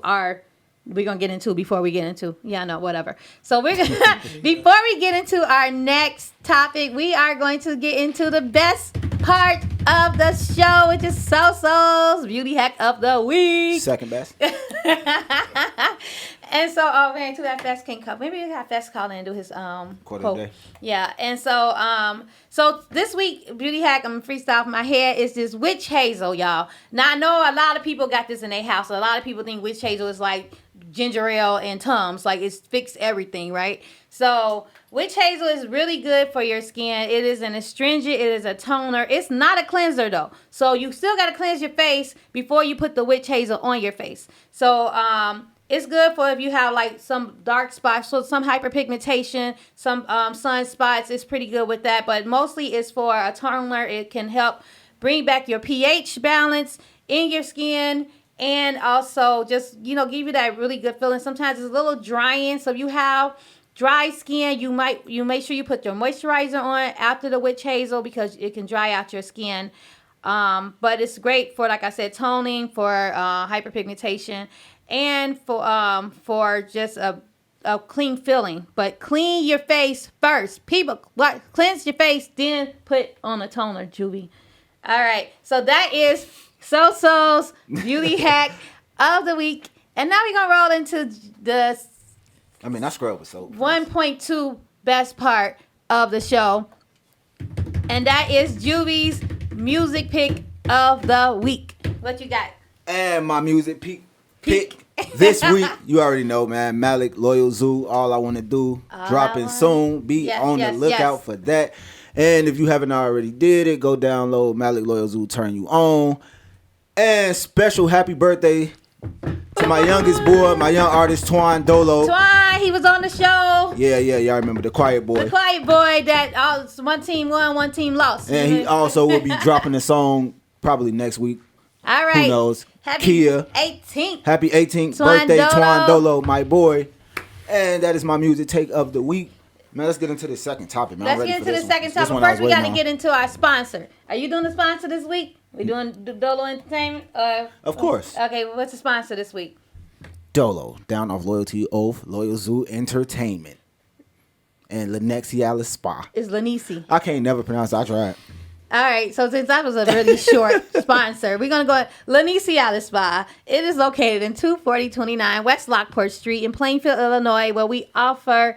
C: yeah, no, whatever. So we're going to, before we get into our next topic, we are going to get into the best part of the show, which is SoSo's Beauty Hack of the Week.
B: Second best.
C: And so, oh man, too bad Fest can't come. Maybe we have Fest call in and do his
B: Quarter
C: quote.
B: day.
C: Yeah, and so so this week beauty hack I'm freestyle from my hair is this witch hazel, y'all. Now I know a lot of people got this in their house. A lot of people think witch hazel is like ginger ale and Tums, like it's fixed everything, right? So witch hazel is really good for your skin. It is an astringent. It is a toner. It's not a cleanser though. So you still got to cleanse your face before you put the witch hazel on your face. So it's good for if you have like some dark spots, so some hyperpigmentation, some sunspots. It's pretty good with that, but mostly it's for a toner. It can help bring back your pH balance in your skin, and also just, you know, give you that really good feeling. Sometimes it's a little drying, so if you have dry skin, you make sure you put your moisturizer on after the witch hazel because it can dry out your skin. But it's great for, like I said, toning, for hyperpigmentation, and for just a clean feeling. But clean your face first. People, cleanse your face, then put on a toner, Juvie. All right. So that is SoSo's Beauty Hack of the Week. And now we're going to roll into the
B: I scrub with soap.
C: 1.2 best part of the show. And that is Juvie's music pick of the week. What you got?
B: And my music pick this week, you already know, man. Malik, Loyal Zoo, All I Want to Do, dropping soon. Be on the lookout for that. And if you haven't already did it, go download Malik, Loyal Zoo, Turn You On. And special happy birthday to my youngest boy, my young artist, Twan Dolo.
C: Twan, he was on the show.
B: Yeah, y'all remember the Quiet Boy.
C: The Quiet Boy that one team won, one team lost.
B: And he also will be dropping a song probably next week.
C: All right.
B: Who knows?
C: Happy
B: Kia.
C: 18th.
B: Happy 18th
C: Twan
B: birthday,
C: Dolo.
B: Twan Dolo, my boy. And that is my music take of the week. Man, let's get into the second topic, man.
C: Let's get into the second topic. First, we got to get into our sponsor. Are you doing the sponsor this week? We doing Dolo Entertainment?
B: Of course.
C: Okay, well, what's the sponsor this week?
B: Dolo, down off Loyalty Oath, Loyal Zoo Entertainment. And Lenexialis Spa.
C: It's Lanisi.
B: I can't never pronounce it. I tried.
C: All right, so since that was a really short sponsor, we're going to go Lanisi Spa. It is located in 24029 West Lockport Street in Plainfield, Illinois, where we offer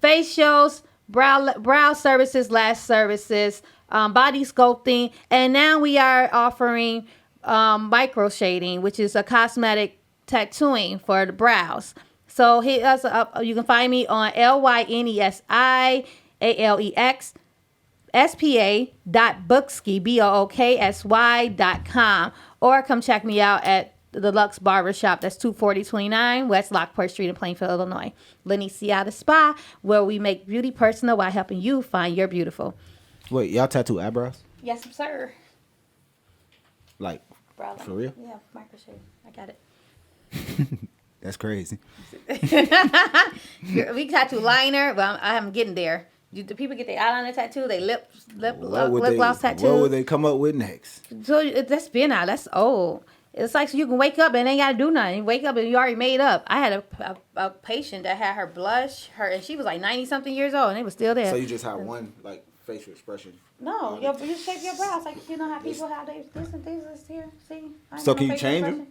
C: facials, brow services, lash services, body sculpting, and now we are offering microshading, which is a cosmetic tattooing for the brows. So hit us up. You can find me on LYNESIALEXSPA.booksky, BOOKSY.com, or come check me out at the Lux Barbershop. That's 24029 West Lockport Street in Plainfield, Illinois. Lenexialis Spa, where we make beauty personal while helping you find your beautiful.
B: Wait, y'all tattoo eyebrows?
C: Yes, sir.
B: Like,
C: Brother.
B: for real?
C: Yeah, microshade. I got it.
B: That's crazy.
C: We tattoo liner, but I'm getting there. Do people get their eyeliner tattoo? They lip gloss tattoo?
B: What would they come up with next?
C: So that's been out. That's old. It's like so you can wake up and ain't got to do nothing. You wake up and you already made up. I had a patient that had her blush, and she was like 90-something years old, and it was still there.
B: So you just have one, like, facial expression?
C: No, you shape your brows. Like, you know how people have this and this here? See?
B: So can you change them?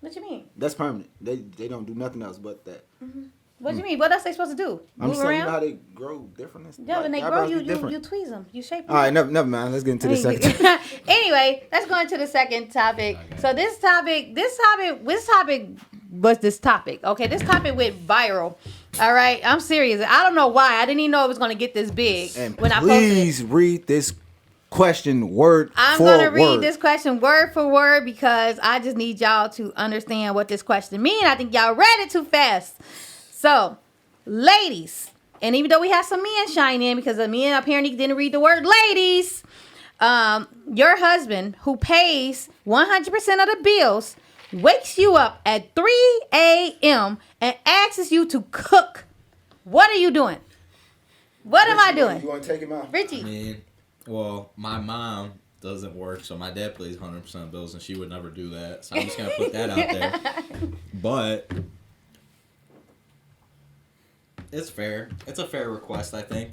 C: What you mean?
B: That's permanent. They don't do nothing else but that.
C: Mm-hmm. What do you mean? What else they supposed to do?
B: I'm
C: Move
B: saying you
C: around?
B: know how they grow different. And stuff.
C: Yeah, when they grow,
B: eyebrows
C: you
B: be different.
C: you tweeze them, you shape them.
B: All right, never mind. Let's get into the second.
C: Anyway, let's go into the second topic. Okay. So this topic was this topic. Okay, this topic went viral. All right, I'm serious. I don't know why. I didn't even know it was going to get this big.
B: And
C: when I posted it.
B: Please read this question word
C: I'm
B: for
C: going to read
B: word.
C: this question word for word because I just need y'all to understand what this question means. I think y'all read it too fast. So, ladies, and even though we have some men shine in because the men apparently didn't read the word ladies, your husband who pays 100% of the bills wakes you up at 3 a.m. and asks you to cook. What are you doing? What am I doing?
B: You want to take him out?
C: Richie.
D: I mean, well, my mom doesn't work, so my dad plays 100% of bills, and she would never do that. So I'm just going to put that out there. But it's fair. It's a fair request, I think,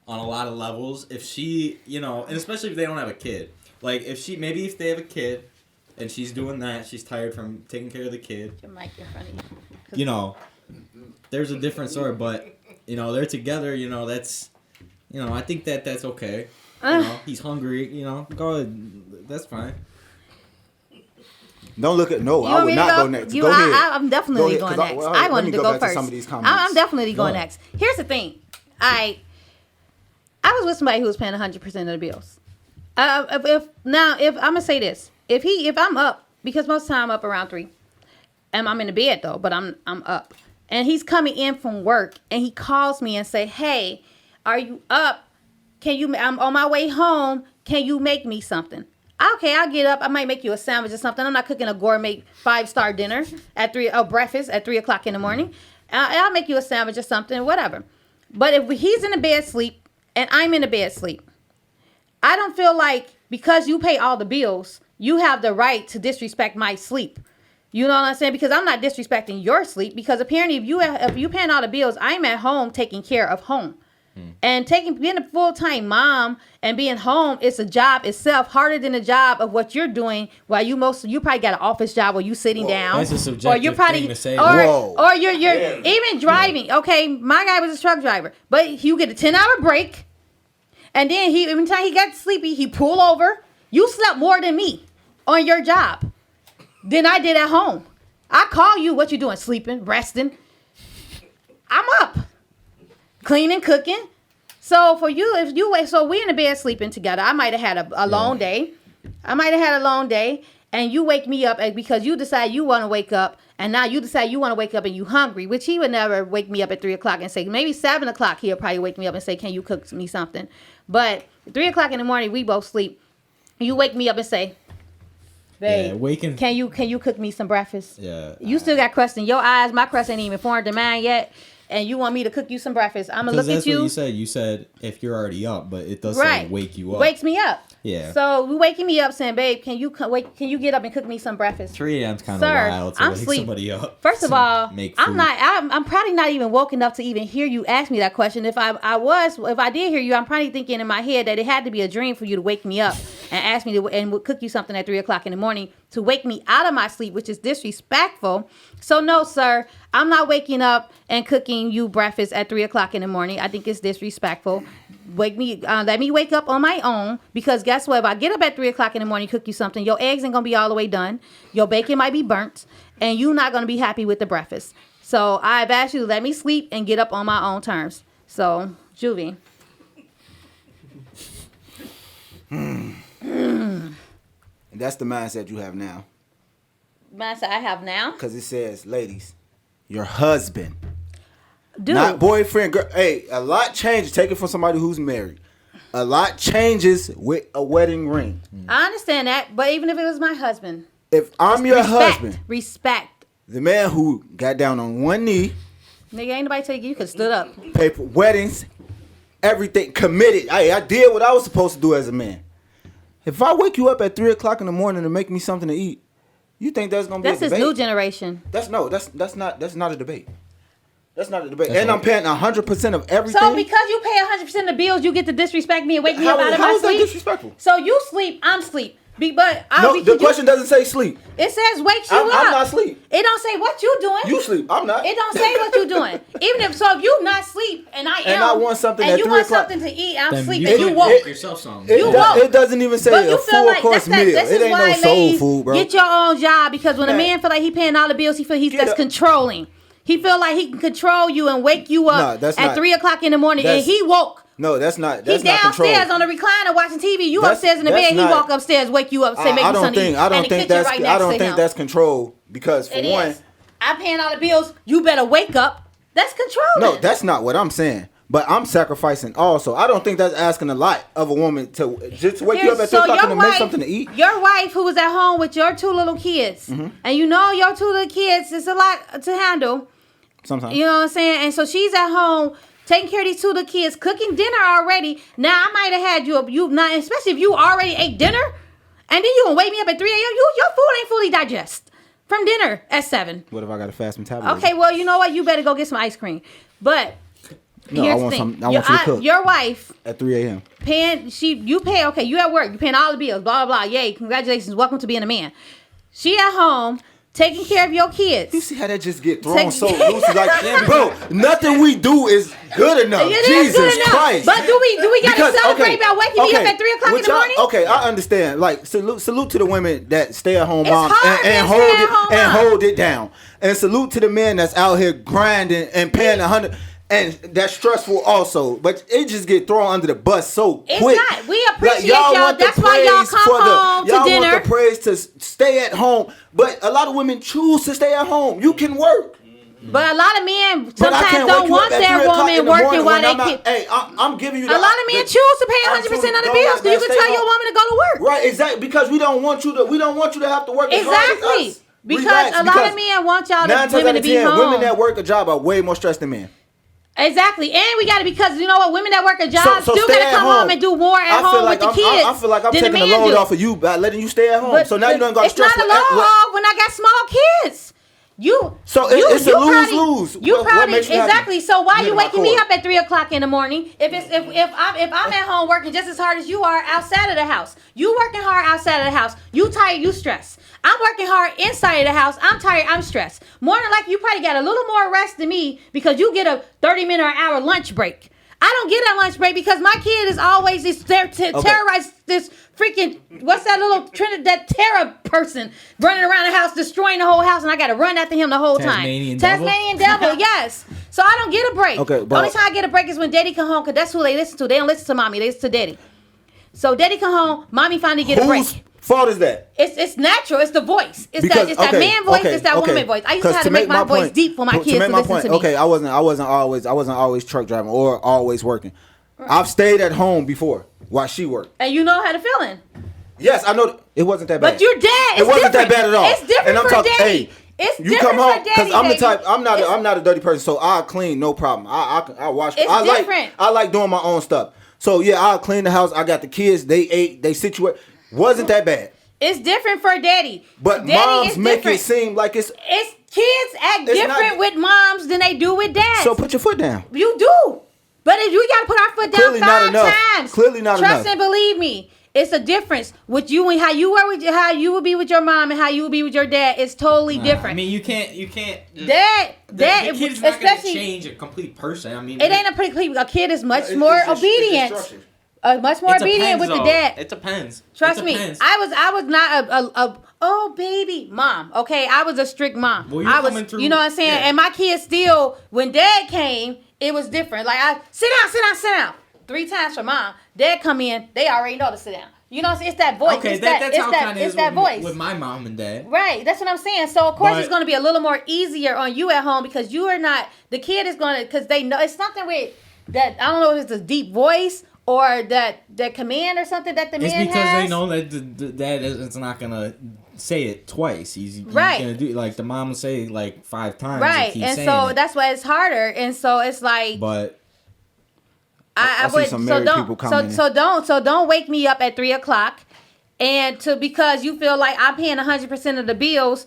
D: on a lot of levels. If she, and especially if they don't have a kid. Like, if they have a kid, and she's doing that, she's tired from taking care of the kid.
C: Your mic in front of you.
D: There's a different story, but, they're together, that's, I think that's okay. He's hungry, go ahead. That's fine.
B: Don't look at I would not go next. Go ahead.
C: I'm definitely going next. I wanted to go first.
B: Some of these comments.
C: I'm definitely going next. Here's the thing. I was with somebody who was paying 100% of the bills. If I'm gonna say this, if I'm up, because most of the time I'm up around 3, and I'm in the bed though, but I'm up, and he's coming in from work, and he calls me and say, "Hey, are you up? I'm on my way home. Can you make me something?" Okay, I'll get up. I might make you a sandwich or something. I'm not cooking a gourmet 5-star dinner breakfast at 3 o'clock in the morning. I'll make you a sandwich or something, whatever. But if he's in the bed sleep and I'm in the bed sleep, I don't feel like because you pay all the bills, you have the right to disrespect my sleep. You know what I'm saying? Because I'm not disrespecting your sleep. Because apparently, if you paying all the bills, I'm at home taking care of home. And being a full-time mom and being home, it's a job itself, harder than the job of what you're doing. While you probably got an office job where you sitting down,
D: that's a subjective thing to say.
C: Or you're even driving. Yeah. Okay, my guy was a truck driver, but you get a 10-hour break, and then every time he got sleepy, he pull over. You slept more than me on your job than I did at home. I call you, what you doing? Sleeping, resting. I'm up. Cleaning, cooking. So for you, so we in the bed sleeping together. I might have had a long day. And you wake me up because you decide you want to wake up, and now you decide you want to wake up and you hungry, which he would never wake me up at 3 o'clock and say, maybe 7 o'clock he'll probably wake me up and say, can you cook me something? But 3 o'clock in the morning, we both sleep. You wake me up and say, babe, can you cook me some breakfast?
D: Yeah.
C: You still got crust in your eyes. My crust ain't even formed to mine yet. And you want me to cook you some breakfast. I'm going to look at you.
D: That's what you said. You said if you're already up, but it does say wake you up.
C: Wakes me up.
D: Yeah.
C: So we waking me up saying, babe, can you get up and cook me some breakfast?
D: 3 a.m. is kind of wild to wake somebody up.
C: First of all,
D: I'm
C: I'm probably not even woken up to even hear you ask me that question. If I did hear you, I'm probably thinking in my head that it had to be a dream for you to wake me up and ask me and cook you something at 3 o'clock in the morning to wake me out of my sleep, which is disrespectful. So no, sir, I'm not waking up and cooking you breakfast at 3 o'clock in the morning. I think it's disrespectful. Let me wake up on my own, because guess what? If I get up at 3 o'clock in the morning, cook you something, your eggs ain't gonna be all the way done. Your bacon might be burnt, and you're not gonna be happy with the breakfast. So I've asked you to let me sleep and get up on my own terms. So, Juvie.
B: And that's the mindset you have now.
C: Mindset I have now?
B: Because it says, ladies, your husband.
C: Dude.
B: Not boyfriend, girl. Hey, a lot changes. Take it from somebody who's married. A lot changes with a wedding ring.
C: I understand that, but even if it was my husband.
B: If I'm your husband.
C: Respect.
B: The man who got down on one knee.
C: Nigga, ain't nobody tell you could have stood up.
B: Paid for weddings. Everything. Committed. I did what I was supposed to do as a man. If I wake you up at 3 o'clock in the morning to make me something to eat, you think that's gonna be a debate?
C: That's his new generation.
B: That's not a debate. That's not a debate. And I'm paying 100% of everything.
C: So because you pay 100% of the bills, you get to disrespect me and wake me up out of my sleep?
B: How is that disrespectful?
C: So you sleep, I'm sleep. But
B: the question doesn't say sleep.
C: It says wakes you up.
B: I'm not asleep.
C: It don't say what you doing.
B: You sleep. I'm not.
C: It don't say what you doing. Even if so, if you not sleep and I am,
B: and I want something
C: and
B: at
C: you
B: 3
C: want
B: o'clock.
C: something to eat, I'm
D: Then
C: sleeping. You
D: could
C: woke.
D: make yourself something.
B: It doesn't even say a full course meal.
C: This
B: It
C: is
B: ain't
C: why
B: no soul
C: ladies
B: food, bro.
C: get your own job, because when a
B: Man.
C: man feel like he paying all the bills, he feel that's
B: up.
C: controlling. He feel like he can control you and wake you up
B: that's
C: at
B: not-
C: 3 o'clock in the morning, and
B: that's-
C: he woke.
B: No, that's not.
C: He's
B: That's not
C: downstairs
B: control.
C: on the recliner watching TV. You
B: That's-
C: upstairs in the
B: that's
C: bed.
B: not-
C: He walk upstairs, wake you up, say make you something to eat.
B: I don't
C: and the
B: think
C: kitchen
B: that's.
C: right
B: I
C: next
B: don't
C: to
B: think
C: him.
B: that's control because for
C: It
B: one,
C: is. I'm paying all the bills. You better wake up. That's controlling.
B: no, that's not what I'm saying. But I'm sacrificing also. I don't think that's asking a lot of a woman to just wake you up at 3 o'clock and make something to eat.
C: Your wife who was at home with your 2 little kids, and you know your 2 little kids is a lot to handle.
B: Sometimes.
C: You know what I'm saying? And so she's at home taking care of these 2 little kids, cooking dinner already. Now I might have had you not, especially if you already ate dinner, and then you gonna wake me up at 3 a.m. Your food ain't fully digest from dinner at 7.
B: What if I got a fast metabolism?
C: Okay, well you know what? You better go get some ice cream. But
B: No,
C: here's
B: I
C: the
B: want
C: thing.
B: some. I want you to cook
C: Your wife
B: at 3 a.m.
C: you pay, okay, you at work, you paying all the bills, blah, blah, blah. Yay, congratulations, welcome to being a man. She at home taking care of your kids.
B: You see how that just get thrown
C: Take-
B: so loose? Like, bro, nothing we do is good enough.
C: It is
B: Jesus
C: good enough.
B: Christ.
C: But do we gotta
B: Because,
C: celebrate about waking me up at 3 o'clock in
B: which
C: the morning?
B: Okay, I understand. Like, salute to the women that stay at home
C: It's
B: moms
C: hard
B: and
C: being
B: hold
C: stay-at-home
B: it and
C: mom.
B: hold it down. And salute to the men that's out here grinding and paying 100. And that's stressful also, but it just get thrown under the bus so
C: It's
B: quick.
C: not. We appreciate
B: y'all
C: y'all.
B: want the
C: That's why y'all
B: praise
C: come
B: for
C: home to
B: y'all
C: dinner.
B: want the praise to stay at home, but a lot of women choose to stay at home. You can work.
C: But a lot of men
B: But I
C: sometimes
B: can't
C: don't
B: wake you
C: want
B: up at
C: their
B: 3 o'clock
C: woman
B: in the
C: working
B: morning
C: while
B: when
C: they
B: I'm not-
C: keep.
B: Hey, I'm giving you the
C: A lot of men choose to pay 100% of the bills, so you can tell your woman to go to work.
B: Right, exactly. Because we don't want you to have to work as hard as
C: Exactly.
B: us.
C: Because
B: Relax,
C: a lot of men want y'all
B: 9 times
C: women
B: out
C: to
B: of
C: be
B: 10,
C: home.
B: women that work a job are way more stressed than men.
C: Exactly, and we got to, because you know what, women that work a job
B: So
C: still
B: stay
C: got to
B: at
C: come home and do more at home with the kids.
B: I feel like I'm
C: than
B: taking the
C: man
B: load
C: do.
B: off of you by letting you stay at home.
C: But
B: So now you don't got to
C: it's
B: stress.
C: not a load off when I got small kids.
B: It's a lose-lose.
C: You
B: What
C: probably
B: makes you happy?
C: exactly. So why
B: You
C: you
B: in my
C: waking me
B: court.
C: up at 3 o'clock in the morning? If I'm at home working just as hard as you are outside of the house, you working hard outside of the house, you tired, you stressed. I'm working hard inside of the house. I'm tired, I'm stressed. More than likely, you probably got a little more rest than me because you get a 30-minute or hour lunch break. I don't get a lunch break because my kid is always there to terrorize this freaking, what's that little that terror person running around the house, destroying the whole house, and I got to run after him the whole
D: Tasmanian
C: time.
D: devil?
C: Tasmanian devil, yes. So I don't get a break.
B: Okay,
C: The
B: but-
C: only time I get a break is when Daddy come home, because that's who they listen to. They don't listen to Mommy, they listen to Daddy. So Daddy come home, Mommy finally get a break.
B: Whose fault is that?
C: It's natural. It's the voice. It's
B: Because-
C: that man voice. It's that woman voice. I used to
B: 'Cause
C: have to make my voice
B: point-
C: deep for my kids
B: make
C: to
B: my
C: listen
B: point,
C: to me.
B: Okay, I wasn't always truck driving or always working. I've stayed at home before while she worked.
C: And you know how to feeling.
B: Yes, I know it wasn't that bad.
C: But your dad,
B: It wasn't that
C: different.
B: bad at all.
C: It's different
B: And I'm
C: for
B: talking,
C: Daddy.
B: hey,
C: It's
B: you
C: different
B: come home
C: for Daddy,
B: I'm the
C: baby.
B: type. I'm
C: It's-
B: not a dirty person, so I'll clean, no problem. I wash.
C: It's
B: I
C: different.
B: like doing my own stuff. So yeah, I'll clean the house. I got the kids. They ate. They situate. Wasn't that bad.
C: It's different for Daddy.
B: But
C: Daddy
B: moms
C: is
B: make
C: different.
B: it seem like it's.
C: It's kids act
B: It's
C: different
B: not-
C: with moms than they do with dads.
B: So put your foot down.
C: You do. But if you gotta put our foot down
B: Clearly not
C: 5
B: enough.
C: times.
B: Clearly not
C: Trust
B: enough.
C: and believe me. It's a difference with you and how you were with how you would be with your mom and how you would be with your dad. It's totally different.
D: I mean, you can't. Just,
C: Dad,
D: the kid's not gonna
C: especially
D: change a complete person. I mean,
C: it ain't a pretty. A kid is much
B: It's
C: more
B: just- it's just
C: obedient.
B: structure.
C: Much more
D: it
C: obedient
D: depends,
C: with the
D: though.
C: dad.
D: It depends.
C: Trust
D: It
C: me,
D: depends.
C: I was not a oh baby mom. Okay, I was a strict mom.
D: Well, you're
C: I was,
D: coming through-
C: you know what I'm saying.
D: yeah.
C: And my kids still, when Dad came, it was different. Like I sit down 3 times for Mom. Dad come in, they already know to sit down. You know what I'm saying? It's that voice.
D: Okay,
C: it's
D: that's
C: it's
D: how
C: that,
D: kind of
C: it's
D: is
C: that
D: with,
C: voice.
D: with my mom and dad.
C: Right, that's what I'm saying. So of course
D: But-
C: it's going to be a little more easier on you at home because you are not. The kid is going to, because they know it's something with that. I don't know if it's a deep voice or that command or something that the
D: It's
C: man
D: because
C: has.
D: they know that the dad is not gonna say it twice. He's
C: Right.
D: gonna do like the mom will say it like 5 times.
C: Right,
D: keep
C: and
D: saying
C: so
D: it.
C: that's why it's harder. And so it's like
D: But
C: I
B: see
C: would
B: some
C: so
B: married
C: don't
B: people commenting.
C: so don't wake me up at 3 o'clock, and because you feel like I'm paying 100% of the bills.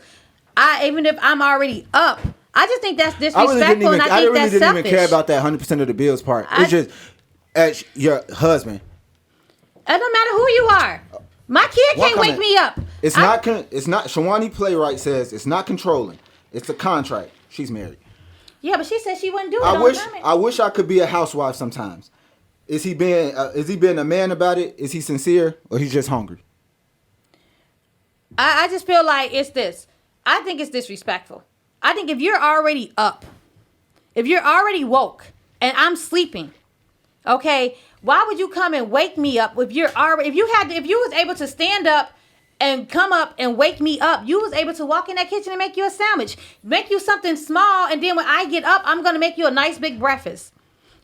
C: Even if I'm already up, I just think that's disrespectful, and I think
B: really
C: that's
B: didn't
C: selfish.
B: even care about that 100% of the bills part. It's just as your husband.
C: It don't matter who you are. My kid can't wake me up.
B: It's not. Shawani Playwright says it's not controlling. It's a contract. She's married.
C: Yeah, but she said she wouldn't do it.
B: I wish I could be a housewife sometimes. Is he being a man about it? Is he sincere or he's just hungry?
C: I just feel like it's this. I think it's disrespectful. I think if you're already up, if you're already woke, and I'm sleeping, okay, why would you come and wake me up if you was able to stand up and come up and wake me up, you was able to walk in that kitchen and make you a sandwich, make you something small, and then when I get up, I'm gonna make you a nice big breakfast.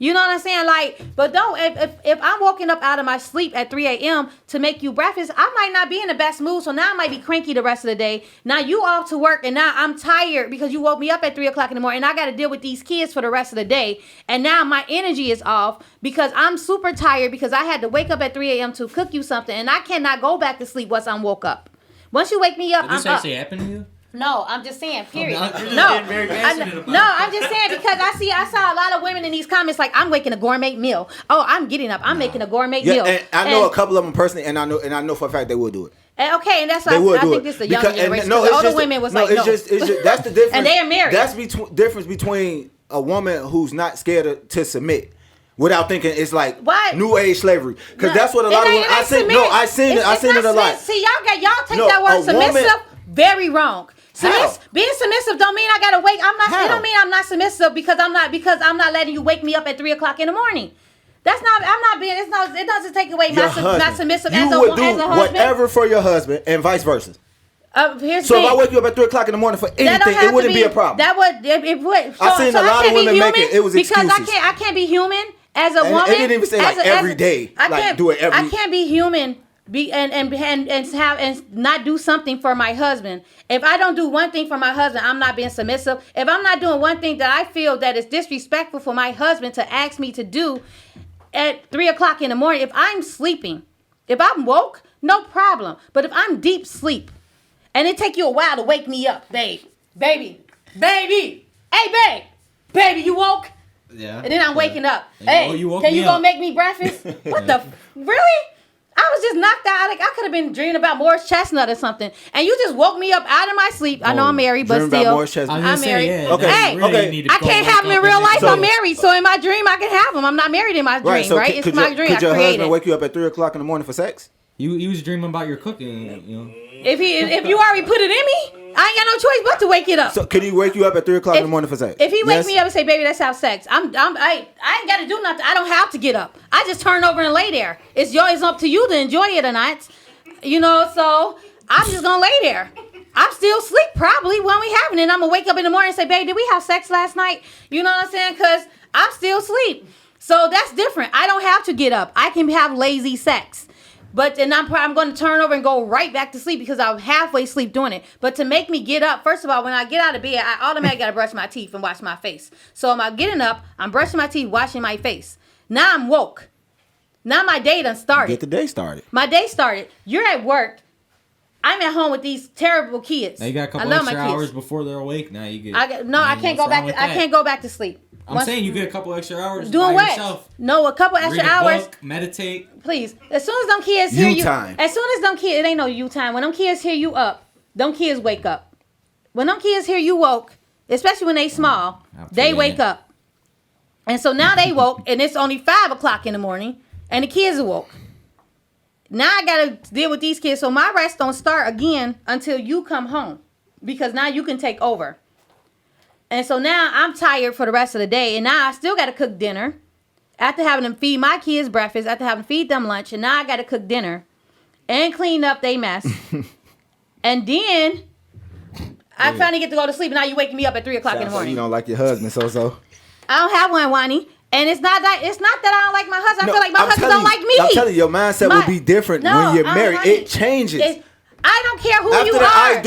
C: You know what I'm saying? Like, but don't, if I'm waking up out of my sleep at 3 a.m. to make you breakfast, I might not be in the best mood, so now I might be cranky the rest of the day. Now you off to work, and now I'm tired because you woke me up at 3 o'clock in the morning, and I got to deal with these kids for the rest of the day, and now my energy is off because I'm super tired because I had to wake up at 3 a.m. to cook you something, and I cannot go back to sleep once I'm woke up. Once you wake me up,
D: Did this actually happen to you?
C: No, I'm just saying, period.
D: I'm
C: I'm just saying because I saw a lot of women in these comments like, I'm making a gourmet meal. Oh, I'm getting up. I'm making a gourmet meal.
B: And I know a couple of them personally, and I know for a fact they will do it.
C: And that's why I think this is the young generation. The older women was like, no.
B: It's just that's the difference.
C: And they are married.
B: That's the difference between a woman who's not scared to submit. Without thinking it's like new age slavery, because that's what a lot of women. I seen it a lot.
C: See, y'all take that word submissive very wrong. Being submissive don't mean I gotta wake. It don't mean I'm not submissive because I'm not letting you wake me up at 3 o'clock in the morning. That's not. I'm not being. It doesn't take away my submissive as a husband.
B: You would do whatever for your husband and vice versa. If I wake you up at 3 o'clock in the morning for anything, it wouldn't be a problem.
C: That would. It would.
B: I seen a lot of women make it. It was excuses.
C: Because I can't be human as a woman.
B: It didn't even say like every day. Like do it every.
C: I can't be human. And not do something for my husband. If I don't do one thing for my husband, I'm not being submissive. If I'm not doing one thing that I feel that is disrespectful for my husband to ask me to do at 3 o'clock in the morning, if I'm sleeping, if I'm woke, no problem. But if I'm deep sleep, and it take you a while to wake me up, baby, hey, baby, you woke?
D: Yeah.
C: And then I'm waking up.
D: Hey,
C: can you go make me breakfast? What the? Really? I was just knocked out. Like I could have been dreaming about Morris Chestnut or something, and you just woke me up out of my sleep. I know I'm married, but still, I'm married.
D: Yeah,
B: okay.
C: I can't have him in real life. I'm married, so in my dream I can have him. I'm not married in my dream, right? It's my dream.
B: Could your husband wake you up at 3 o'clock in the morning for sex?
D: You was dreaming about your cooking, you know.
C: If you already put it in me, I ain't got no choice but to wake it up.
B: So can he wake you up at 3 o'clock in the morning for sex?
C: If he wake me up and say, "Baby, let's have sex," I ain't got to do nothing. I don't have to get up. I just turn over and lay there. It's up to you to enjoy it or not. You know, so I'm just gonna lay there. I'm still asleep probably when we having it. And I'm gonna wake up in the morning and say, "Baby, did we have sex last night?" You know what I'm saying? Because I'm still asleep. So that's different. I don't have to get up. I can have lazy sex. But then I'm going to turn over and go right back to sleep because I'm halfway asleep doing it. But to make me get up, first of all, when I get out of bed, I automatically got to brush my teeth and wash my face. So I'm getting up, I'm brushing my teeth, washing my face. Now I'm woke. Now my day done started.
B: Get the day started.
C: My day started. You're at work. I'm at home with these terrible kids.
D: Now you got a couple extra hours before they're awake. Now you get.
C: I can't go back. I can't go back to sleep.
D: I'm saying you get a couple extra hours.
C: Doing what?
D: Yourself.
C: No, a couple extra hours.
D: Book, meditate.
C: Please. As soon as them kids hear you.
B: Time.
C: As soon as them kids, it ain't no you time. When them kids hear you up, them kids wake up. When them kids hear you woke, especially when they small, they wake up. And so now they woke, and it's only 5 o'clock in the morning, and the kids are woke. Now I gotta deal with these kids, so my rest don't start again until you come home, because now you can take over. And so now I'm tired for the rest of the day, and now I still got to cook dinner after having them feed my kids breakfast, after having feed them lunch, and now I got to cook dinner and clean up they mess. And then I finally get to go to sleep, and now you waking me up at 3 o'clock in the morning.
B: You don't like your husband, SoSo.
C: I don't have one, Wani. And it's not that I don't like my husband. I feel like my husband don't like me.
B: I'm telling you, your mindset will be different when you're married. It changes.
C: I don't care who you are.
B: I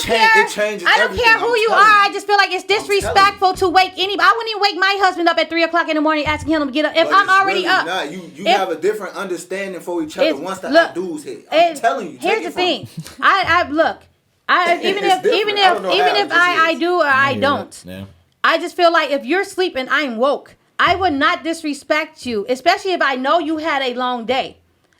B: changes.
C: I don't care who you are. I just feel like it's disrespectful to wake anybody. I wouldn't even wake my husband up at 3 o'clock in the morning asking him to get up if I'm already up.
B: You have a different understanding for each other once the I-dos hit. I'm telling you.
C: Here's the thing. Even if I do or I don't.
D: Yeah.
C: I just feel like if you're sleeping, I'm woke. I would not disrespect you, especially if I know you had a long day.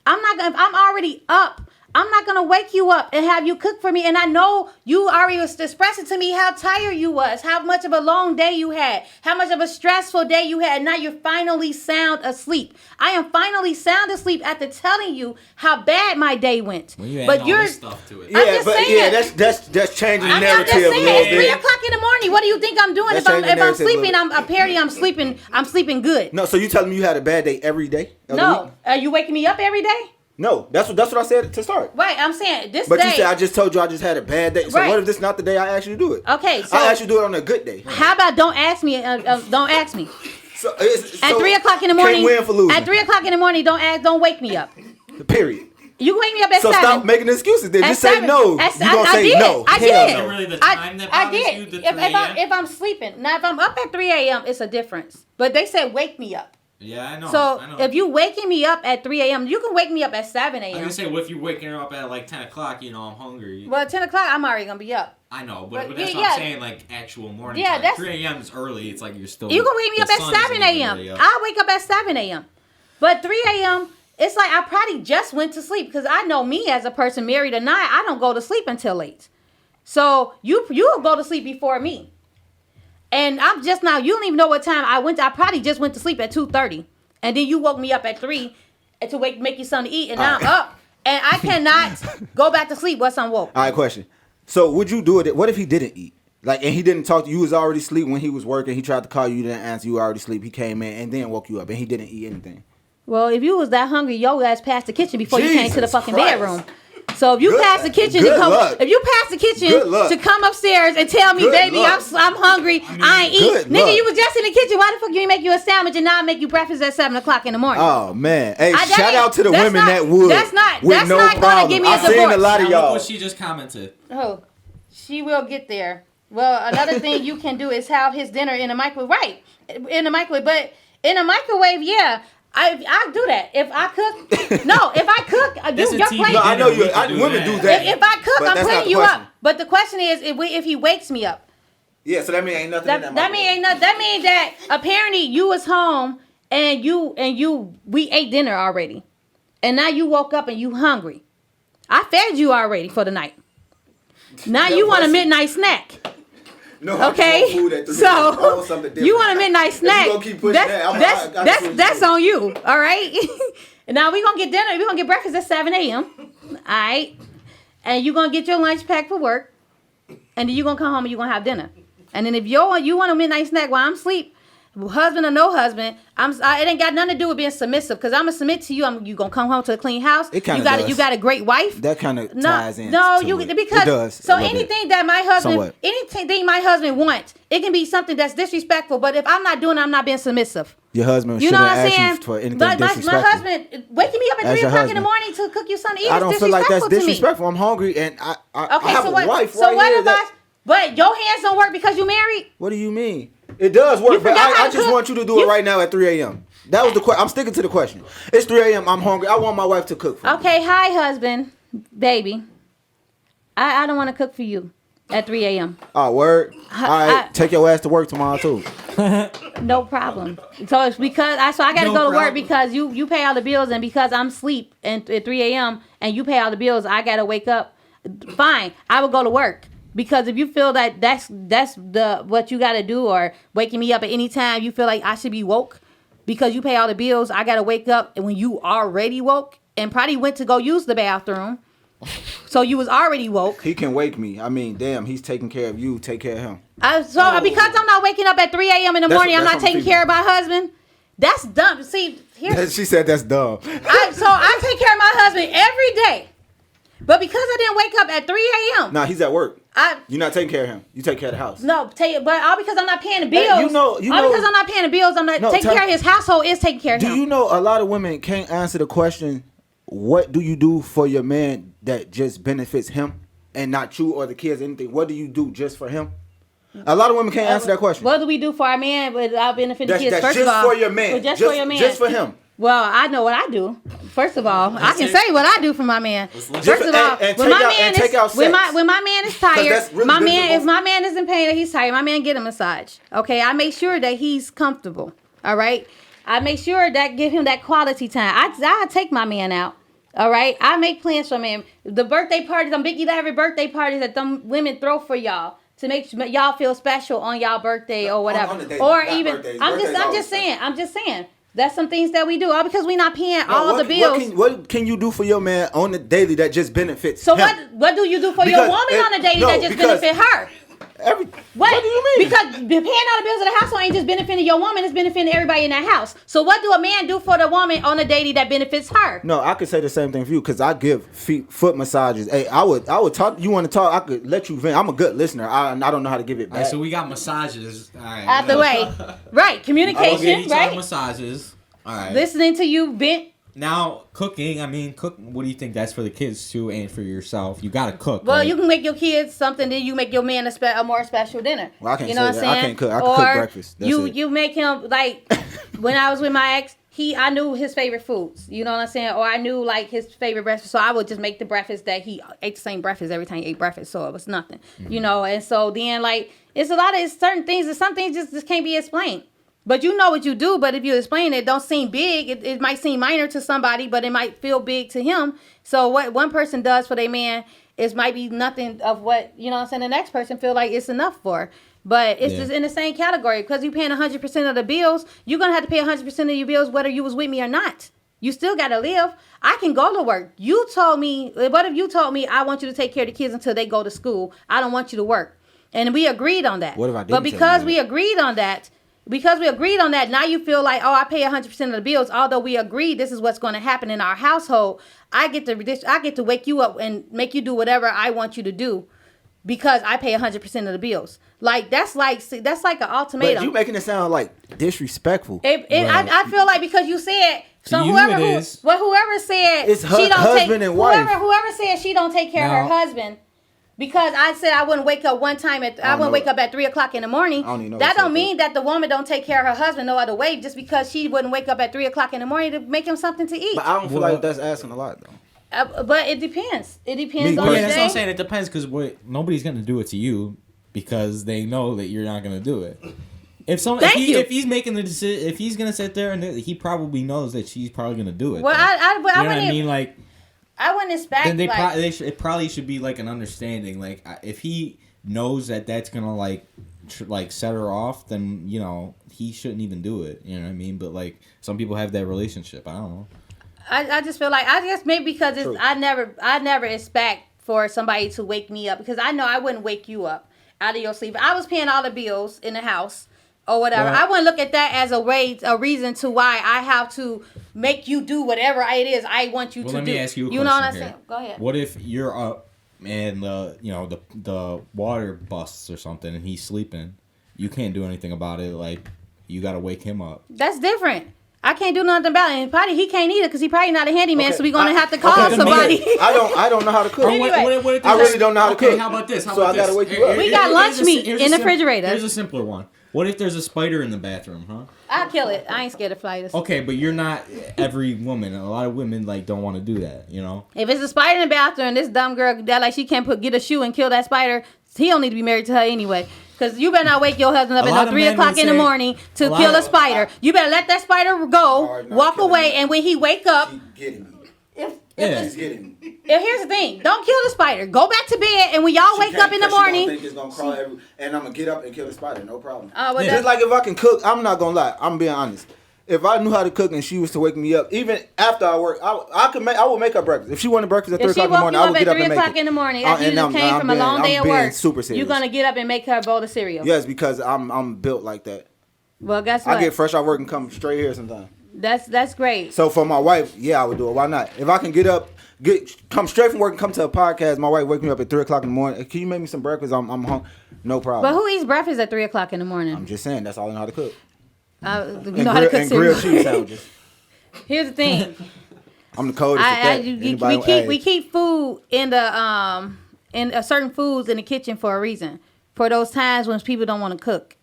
C: If I'm already up, I'm not gonna wake you up and have you cook for me. And I know you already was expressing to me how tired you was, how much of a long day you had, how much of a stressful day you had. And now you're finally sound asleep. I am finally sound asleep after telling you how bad my day went.
D: When you
C: but
D: add all
C: you're
D: this stuff to it.
B: Yeah,
C: I'm just
B: but
C: saying.
B: that's changing the
C: I'm
B: narrative
C: just
B: a
C: saying,
B: little
C: it's 3
B: bit.
C: o'clock in the morning. What do you think I'm doing
B: That's
C: if I'm
B: changing the narrative a
C: sleeping?
B: little.
C: I'm sleeping good.
B: No, so you telling me you had a bad day every day? of the week?
C: No, are you waking me up every day?
B: No, that's what I said to start.
C: Right, I'm saying this
B: But
C: day.
B: you said I just told you I just had a bad day. So
C: Right.
B: what if this is not the day I asked you to do it?
C: Okay, so
B: I asked you to do it on a good day.
C: how about don't ask me? Don't ask me.
B: So,
C: At 3 o'clock in the morning.
B: Can't win for losing.
C: At 3 o'clock in the morning, don't wake me up.
B: Period.
C: You can wake me up at
B: So
C: 7.
B: stop making excuses then.
C: At
B: Just say
C: 7.
B: no.
C: At-
B: You gonna
C: I
B: say
C: did.
B: no.
C: I
B: Hell
C: did.
B: no.
G: Is it really the time that
C: I
G: bothers
C: did.
G: you, the
C: If
G: 3 a.m.?
C: if I'm sleeping, now if I'm up at 3 a.m., it's a difference. But they said wake me up.
G: Yeah, I know.
C: So
G: I know.
C: if you waking me up at 3 a.m., you can wake me up at 7
G: I was
C: a.m.
G: gonna say, what if you're waking her up at like 10 o'clock? You know, I'm hungry.
C: Well, 10 o'clock, I'm already gonna be up.
G: I know,
C: But
G: but that's
C: yeah,
G: what I'm
C: yeah.
G: saying. Like actual morning
C: Yeah,
G: time.
C: that's-
G: 3 a.m. is early. It's like you're still.
C: You can wake me
G: the
C: up at
G: sun isn't
C: 7
G: even
C: a.m.
G: really up.
C: I'll wake up at 7 a.m. But 3 a.m., it's like I probably just went to sleep because I know me as a person married or not, I don't go to sleep until late. So you'll go to sleep before me. And I'm just now, you don't even know what time I went. I probably just went to sleep at 2:30. And then you woke me up at 3 to make you something to eat. And now I'm up. And I cannot go back to sleep once I'm woke.
B: All right, question. So would you do it? What if he didn't eat? Like, and he didn't talk to you. You was already asleep when he was working. He tried to call you. You didn't answer. You were already asleep. He came in and then woke you up. And he didn't eat anything.
C: Well, if you was that hungry, your ass passed the kitchen before you came to the
B: Jesus
C: fucking
B: Christ.
C: bedroom. So if you
B: Good-
C: pass the kitchen
B: good
C: to come,
B: luck.
C: if you pass the kitchen
B: Good luck.
C: to come upstairs and tell me,
B: Good
C: baby,
B: luck.
C: I'm hungry, I ain't eat,
B: good
C: nigga,
B: luck.
C: you was just in the kitchen. Why the fuck you ain't make you a sandwich and now I make you breakfast at 7 o'clock in the morning?
B: Oh man! Hey,
C: That
B: shout
C: ain't-
B: out to the
C: that's
B: women
C: not-
B: that would.
C: that's not
B: with no
C: gonna
B: problem.
C: give me a
B: I seen a
C: divorce.
B: lot of
G: Now, look
B: y'all.
G: what she just commented.
C: Oh, she will get there. Well, another thing you can do is have his dinner in the microwave, right? In the microwave, but in a microwave, yeah. I do that. If I cook, no. If I cook,
G: That's a
C: you're
G: TV
C: playing.
B: No, I know you.
G: We can do
B: Women
G: that.
B: do that.
C: If I cook,
B: But
C: I'm
B: that's not
C: putting
B: the
C: you
B: question.
C: up. But the question is, if he wakes me up,
B: Yeah, so that mean ain't nothing in
C: that
B: that.
C: mean ain't nothing. That means that apparently you was home and we ate dinner already, and now you woke up and you hungry. I fed you already for the night. Now
B: That
C: you want a
B: wasn't-
C: midnight snack.
B: No, I
C: Okay,
B: just want food at 3 a.m. I want
C: so
B: something different.
C: you want a midnight snack?
B: If you gonna keep pushing that, I switch
C: That's
B: food.
C: on you. All right. And now we gonna get dinner. We gonna get breakfast at 7 a.m. All right. And you gonna get your lunch packed for work, and then you gonna come home and you gonna have dinner. And then if you want a midnight snack while I'm asleep, husband or no husband, it ain't got nothing to do with being submissive. Because I'm gonna submit to you. You gonna come home to a clean house.
B: It kinda
C: You
B: does.
C: got a great wife.
B: That kind of
C: No,
B: ties in.
C: no,
B: to
C: you
B: it.
C: because
B: It does.
C: so
B: a little bit.
C: anything that my husband,
B: Somewhat.
C: anything my husband wants, it can be something that's disrespectful. But if I'm not doing it, I'm not being submissive.
B: Your husband
C: You know
B: shouldn't
C: what I'm
B: ask
C: saying?
B: you for anything
C: But my
B: disrespectful.
C: husband waking me up at
B: As
C: 3
B: your
C: o'clock in the
B: husband.
C: morning to cook you something to eat
B: I
C: is
B: don't feel like that's
C: disrespectful to me.
B: disrespectful. I'm hungry and I
C: Okay,
B: have
C: so
B: a
C: what?
B: wife
C: So
B: right
C: what
B: here
C: if
B: that.
C: But your hands don't work because you married.
B: What do you mean? It does work, but
C: forgot how
B: I
C: to
B: just
C: cook?
B: want you to do it right now at 3 a.m. That was the question. I'm sticking to the question. It's 3 a.m. I'm hungry. I want my wife to cook for me.
C: Okay, hi husband, baby. I don't want to cook for you at 3 a.m.
B: Oh, word. All right, take your ass to work tomorrow too.
C: No problem. So it's because I got to
G: No
C: go to work
G: problem.
C: because you pay all the bills and because I'm asleep at 3 a.m. and you pay all the bills, I got to wake up. Fine, I will go to work because if you feel that that's the what you got to do or waking me up at any time you feel like I should be woke because you pay all the bills, I got to wake up and when you already woke and probably went to go use the bathroom. So you was already woke.
B: He can wake me. I mean, damn, he's taking care of you. Take care of him.
C: Because I'm not waking up at 3 a.m. in the
B: That's-
C: morning, I'm
B: that's
C: not
B: what I'm
C: taking care of my husband. That's dumb. See, here's
B: She said that's dumb.
C: I take care of my husband every day. But because I didn't wake up at 3 a.m.
B: Nah, he's at work.
C: I
B: You're not taking care of him. You take care of the house.
C: but all because I'm not paying the bills.
B: you know-
C: all because I'm not paying the bills, I'm not
B: No,
C: taking
B: tell-
C: care of his household is taking care of
B: Do
C: him.
B: you know a lot of women can't answer the question, what do you do for your man that just benefits him and not you or the kids or anything? What do you do just for him? A lot of women can't answer that question.
C: What do we do for our man without benefiting the kids?
B: That's
C: First
B: just
C: of all,
B: for your man.
C: well, just for your man.
B: Just for him.
C: Well, I know what I do. First of all, I can say what I do for my man. First of all,
B: and
C: when
B: take
C: my
B: out-
C: man
B: and take out
C: is when
B: sex.
C: my man is tired,
B: that's really
C: my
B: good
C: man
B: for
C: if
B: both.
C: my man is in pain or he's tired, my man get a massage. Okay, I make sure that he's comfortable. All right, I make sure that give him that quality time. I take my man out All right, I make plans for men. The birthday parties, them big elaborate birthday parties that them women throw for y'all to make y'all feel special on y'all birthday or whatever.
B: On the day,
C: or
B: not
C: even,
B: birthdays.
C: I'm
B: Birthdays
C: just saying. That's some things that we do, all because we not paying all of the bills.
B: What can you do for your man on the daily that just benefits
C: So
B: him?
C: what do you do for your woman on the daily that just benefit her? What do you mean? Because paying all the bills of the household ain't just benefiting your woman, it's benefiting everybody in that house. So what do a man do for the woman on the daily that benefits her?
B: No, I could say the same thing for you because I give foot massages. Hey, I would talk. You want to talk? I could let you vent. I'm a good listener. I don't know how to give it back.
G: All right, so we got massages. All right,
C: Out the way. Right. Communication, right?
G: Massages. All right.
C: Listening to you vent.
G: Now, cooking, what do you think that's for the kids too and for yourself? You gotta cook.
C: Well,
G: right?
C: you can make your kids something, then you make your man a more special dinner.
B: Well, I can't
C: you know
B: say
C: what
B: that.
C: I'm saying?
B: I can't cook. I can cook breakfast. That's it.
C: You make him, like, when I was with my ex, I knew his favorite foods. You know what I'm saying? Or I knew, like, his favorite breakfast. So I would just make the breakfast that he ate the same breakfast every time he ate breakfast. So it was nothing. Mm-hmm. You know? And so then, like, it's a lot of certain things, and some things just can't be explained. But you know what you do, but if you explain it, don't seem big. It might seem minor to somebody, but it might feel big to him. So what one person does for their man might be nothing of what, you know what I'm saying, the next person feel like it's enough for. But it's just in the same category. Because you're paying 100% of the bills, you're going to have to pay 100% of your bills whether you was with me or not. You still got to live. I can go to work. What if you told me I want you to take care of the kids until they go to school? I don't want you to work. And we agreed on that.
B: What if I didn't?
C: But because we agreed on that, now you feel like, oh, I pay 100% of the bills. Although we agreed this is what's going to happen in our household, I get to wake you up and make you do whatever I want you to do because I pay 100% of the bills. Like that's like an ultimatum.
B: But you making it sound like disrespectful.
C: I feel like because you said so whoever said
B: it's
C: she don't
B: husband and wife.
C: Whoever said she don't take care of her husband. Because I said I wouldn't wake up I wouldn't wake up at 3:00 in the morning. That don't mean that the woman don't take care of her husband no other way just because she wouldn't wake up at 3:00 in the morning to make him something to eat.
B: But I don't feel like that's asking a lot though.
C: But it depends. It depends on
G: the
C: the
G: day. That's what I'm
C: day.
G: saying. It depends because nobody's gonna do it to you because they know that you're not gonna do it. If he's making the decision, if he's gonna sit there and he probably knows that she's probably gonna do it.
C: Well,
G: you know what I mean? Like.
C: I wouldn't expect.
G: Then it probably should be like an understanding. Like if he knows that that's gonna like set her off, then you know he shouldn't even do it. You know what I mean? But like some people have that relationship. I don't know.
C: I just feel like I guess maybe because I never expect for somebody to wake me up because I know I wouldn't wake you up out of your sleep. I was paying all the bills in the house. Or whatever. I wouldn't look at that as a reason to why I have to make you do whatever it is I want you to do.
G: Let me ask you a question.
C: You know what I'm saying? Go ahead.
G: What if you're up and the water busts or something and he's sleeping? You can't do anything about it. Like you got to wake him up.
C: That's different. I can't do nothing about it. And probably he can't either because he probably not a handyman. So we're gonna have to call somebody.
B: I don't know how to cook.
C: Anyway.
B: I really don't know how to cook.
G: How about this?
B: I gotta wake you up.
C: We got lunch meat in the refrigerator.
G: Here's a simpler one. What if there's a spider in the bathroom, huh?
C: I'll kill it. I ain't scared of spiders.
G: Okay, but you're not every woman. A lot of women don't want to do that, you know?
C: If it's a spider in the bathroom, this dumb girl that she can't get a shoe and kill that spider, he don't need to be married to her anyway. Because you better not wake your husband up at 3:00 in the morning to kill a spider. You better let that spider go, walk away, and when he wake up...
B: She's getting me.
C: Here's the thing. Don't kill the spider. Go back to bed, and when y'all wake up in the morning...
B: She think it's gonna crawl and I'm going to get up and kill the spider. No problem.
C: Well,
B: just like if I can cook, I'm not going to lie. I'm being honest. If I knew how to cook and she was to wake me up, even after I work, I would make her breakfast. If she wanted breakfast at 3:00 in the morning, I would get up and make it.
C: If she woke you up at 3:00 in the morning, after you just came from a long day of work,
B: super serious.
C: you're going to get up and make her a bowl of cereal.
B: Yes, because I'm built like that.
C: Well, guess what?
B: I get fresh out work and come straight here sometimes.
C: That's great.
B: So for my wife, I would do it. Why not? If I can get up, come straight from work and come to a podcast, my wife wake me up at 3:00 in the morning. Can you make me some breakfast? I'm home. No problem.
C: But who eats breakfast at 3:00 in the morning?
B: I'm just saying that's all I know how to cook.
C: You know how to cook
B: and grilled cheese sandwiches.
C: Here's the thing.
B: I'm the coldest at that.
C: We keep food in the certain foods in the kitchen for a reason. For those times when people don't want to cook.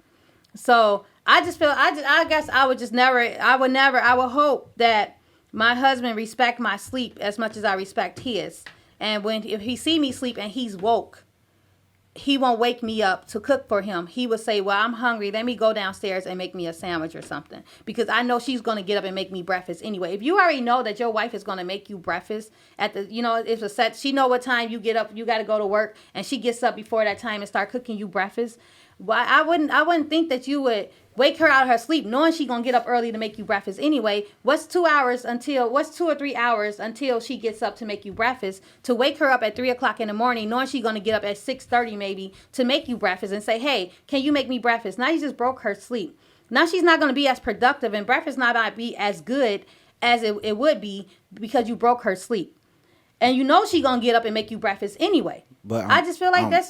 C: So I just feel I guess I would hope that my husband respect my sleep as much as I respect his. And if he see me sleep and he's woke, he won't wake me up to cook for him. He would say, well, I'm hungry. Let me go downstairs and make me a sandwich or something. Because I know she's going to get up and make me breakfast anyway. If you already know that your wife is going to make you breakfast at the, it's a set, she know what time you get up, you got to go to work, and she gets up before that time and start cooking you breakfast. Well, I wouldn't think that you would wake her out of her sleep knowing she's going to get up early to make you breakfast anyway. What's 2 or 3 hours until she gets up to make you breakfast, to wake her up at 3 o'clock in the morning knowing she's going to get up at 6:30 maybe to make you breakfast and say, hey, can you make me breakfast? Now you just broke her sleep. Now she's not going to be as productive and breakfast not going to be as good as it would be because you broke her sleep. And you know she's going to get up and make you breakfast anyway.
B: But
C: I just feel like it's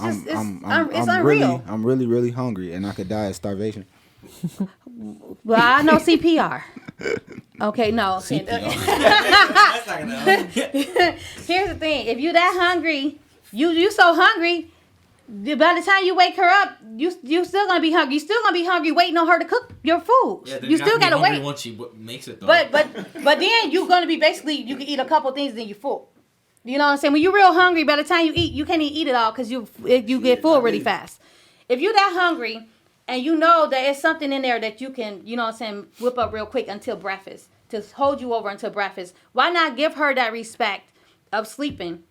C: unreal.
B: I'm really hungry, and I could die of starvation.
C: Well, I know CPR. Okay, no.
G: That's not gonna help.
C: Here's the thing: if you that hungry, you so hungry, by the time you wake her up, you still gonna be hungry. You still gonna be hungry waiting on her to cook your food.
G: Yeah,
C: you still gotta wait.
G: Once she makes it though.
C: But then you're gonna be you can eat a couple things, then you're full. You know what I'm saying? When you're real hungry, by the time you eat, you can't even eat it all because you get full really fast. If you're that hungry and you know that it's something in there that you can, you know what I'm saying, whip up real quick until breakfast, to hold you over until breakfast, why not give her that respect of sleeping,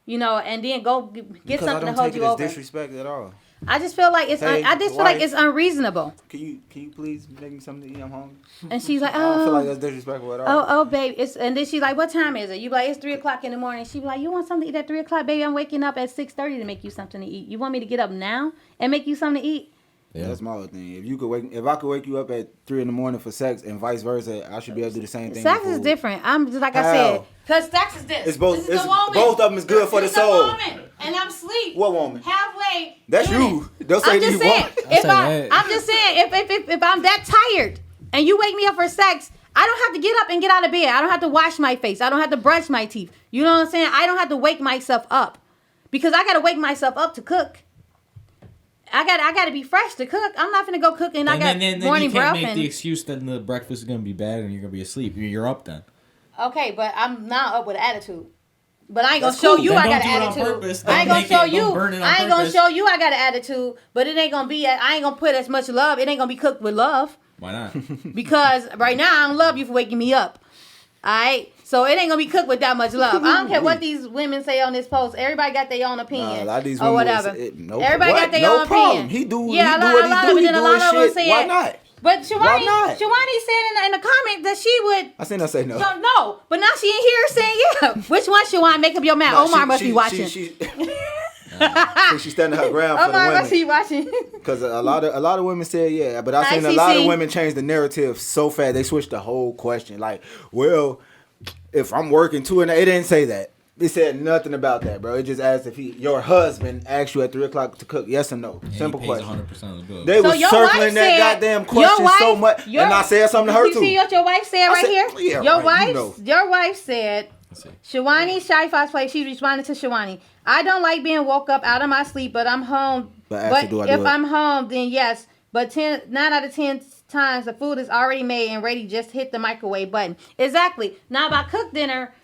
C: and then go get something to hold you over?
B: I don't take it as disrespect at all.
C: I just feel like it's unreasonable.
B: Can you please make me something to eat? I'm hungry.
C: And she's like,
B: I don't feel like that's disrespectful at all.
C: Oh, babe. And then she's like, what time is it? You be like, it's 3 o'clock in the morning. She be like, you want something to eat at 3 o'clock? Baby, I'm waking up at 6:30 to make you something to eat. You want me to get up now and make you something to eat?
B: Yeah, that's my other thing. If I could wake you up at 3 in the morning for sex and vice versa, I should be able to do the same thing.
C: Sex is different. I'm just like I said, because sex is this.
B: It's both.
C: This is the woman.
B: Both of them is good for the soul.
C: Woman, and I'm asleep.
B: What woman?
C: Halfway.
B: That's you. Don't say
C: I'm just saying. I'm just saying. If I'm that tired and you wake me up for sex, I don't have to get up and get out of bed. I don't have to wash my face. I don't have to brush my teeth. You know what I'm saying? I don't have to wake myself up because I got to wake myself up to cook. I got to be fresh to cook. I'm not gonna go cook and I got morning breath.
G: You can't make the excuse that the breakfast is gonna be bad and you're gonna be asleep. You're up then.
C: Okay, but I'm not up with an attitude. But I ain't gonna show you I got an attitude. I ain't gonna show you. I ain't gonna show you I got an attitude. But it ain't gonna be. I ain't gonna put as much love. It ain't gonna be cooked with love.
G: Why not?
C: Because right now I don't love you for waking me up. All right. So it ain't gonna be cooked with that much love. I don't care what these women say on this post. Everybody got their own opinion.
B: A lot of these
C: or
B: women
C: whatever.
B: Everybody
C: got their own opinion.
B: He do.
C: Yeah,
B: he do what he do. He do his shit. Why not?
C: But Shawani said in the comment that she would.
B: I seen her say no.
C: No, but now she ain't here saying yeah. Which one, Shawani? Make up your mind. Omar must be watching.
B: She's standing her ground for the women.
C: Omar must be watching.
B: Because a lot of women said yeah, but I seen a lot of women change the narrative so fast. They switched the whole question. Like, well, if I'm working too, and it didn't say that. It said nothing about that, bro. It just asked if your husband asked you at 3 o'clock to cook. Yes or no? Simple question.
G: 100% of the bill.
B: They were circling that goddamn question so much, and I said something to her too.
C: You see what your wife said right here?
B: Yeah,
C: your wife said, Shawani Shy Fox Play. She responded to Shawani. I don't like being woke up out of my sleep, but I'm home. But if I'm home, then yes. But 9 out of 10 times the food is already made and ready. Just hit the microwave button. Exactly. Now if I cook dinner,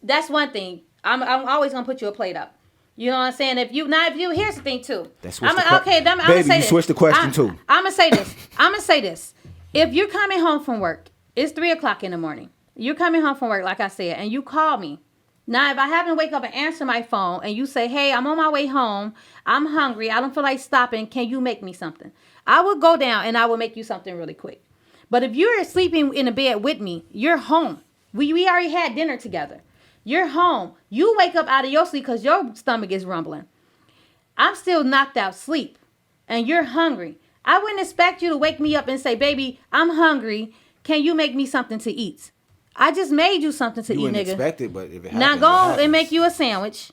C: that's one thing. I'm always gonna put you a plate up. You know what I'm saying? Here's the thing too. I'm gonna say this.
B: Switch the question too.
C: I'm gonna say this. If you're coming home from work, it's 3 o'clock in the morning. You're coming home from work, like I said, and you call me. Now, if I happen to wake up and answer my phone, and you say, "Hey, I'm on my way home. I'm hungry. I don't feel like stopping. Can you make me something?" I will go down and I will make you something really quick. But if you're sleeping in a bed with me, you're home. We already had dinner together. You're home. You wake up out of your sleep because your stomach is rumbling. I'm still knocked out sleep. And you're hungry. I wouldn't expect you to wake me up and say, baby, I'm hungry. Can you make me something to eat? I just made you something to eat, nigga.
B: You wouldn't expect it, but if it happens,
C: now go and make you a sandwich.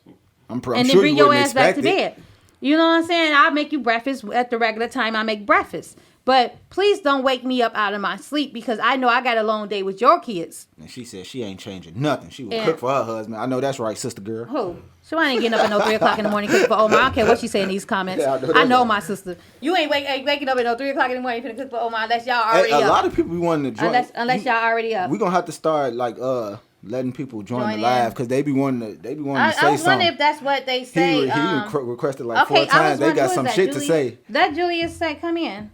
B: I'm
C: and then bring your ass back to bed. You know what I'm saying? I'll make you breakfast at the regular time I make breakfast. But please don't wake me up out of my sleep because I know I got a long day with your kids.
B: And she said she ain't changing nothing. She will cook for her husband. I know that's right, sister girl.
C: Who? So I ain't getting up at no 3 o'clock in the morning cooking for Omar. I don't care what she say in these comments. Yeah, I know my sister. You ain't waking up at no 3 o'clock in the morning to cook for Omar unless y'all already up.
B: A lot of people be wanting to join.
C: Unless y'all already up.
B: We're going to have to start like letting people join
C: Join
B: the
C: in.
B: live because they be wanting to say
C: I was
B: something.
C: wondering if that's what they say.
B: He requested like 4
C: I was
B: times. They
C: wondering,
B: got
C: who
B: some
C: is that,
B: shit to
C: Julius?
B: say.
C: That Julius said, "Come in."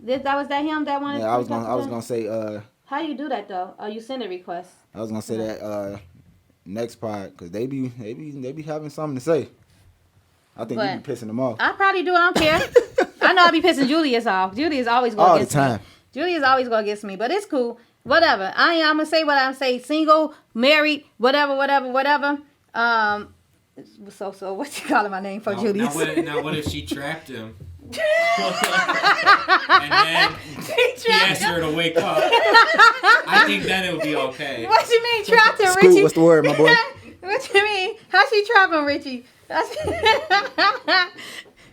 C: That was that him that wanted.
B: Yeah, I was gonna say
C: How you do that though? Oh, you send a request.
B: I was gonna say that next part because they be having something to say. I think you be pissing them off.
C: I probably do. I don't care. I know I be pissing Julius off. Julius always go
B: all
C: against
B: the time.
C: me. Julius always go against me, but it's cool. Whatever. I'm gonna say what I'm say. Single, married, whatever. So what you calling my name for, Julius?
G: Now what if she trapped him? And then he asked her to wake up. I think then it would be okay.
C: What you mean trapped him,
B: Scoot,
C: Richie?
B: what's the word, my boy?
C: What you mean? How she trap him, Richie?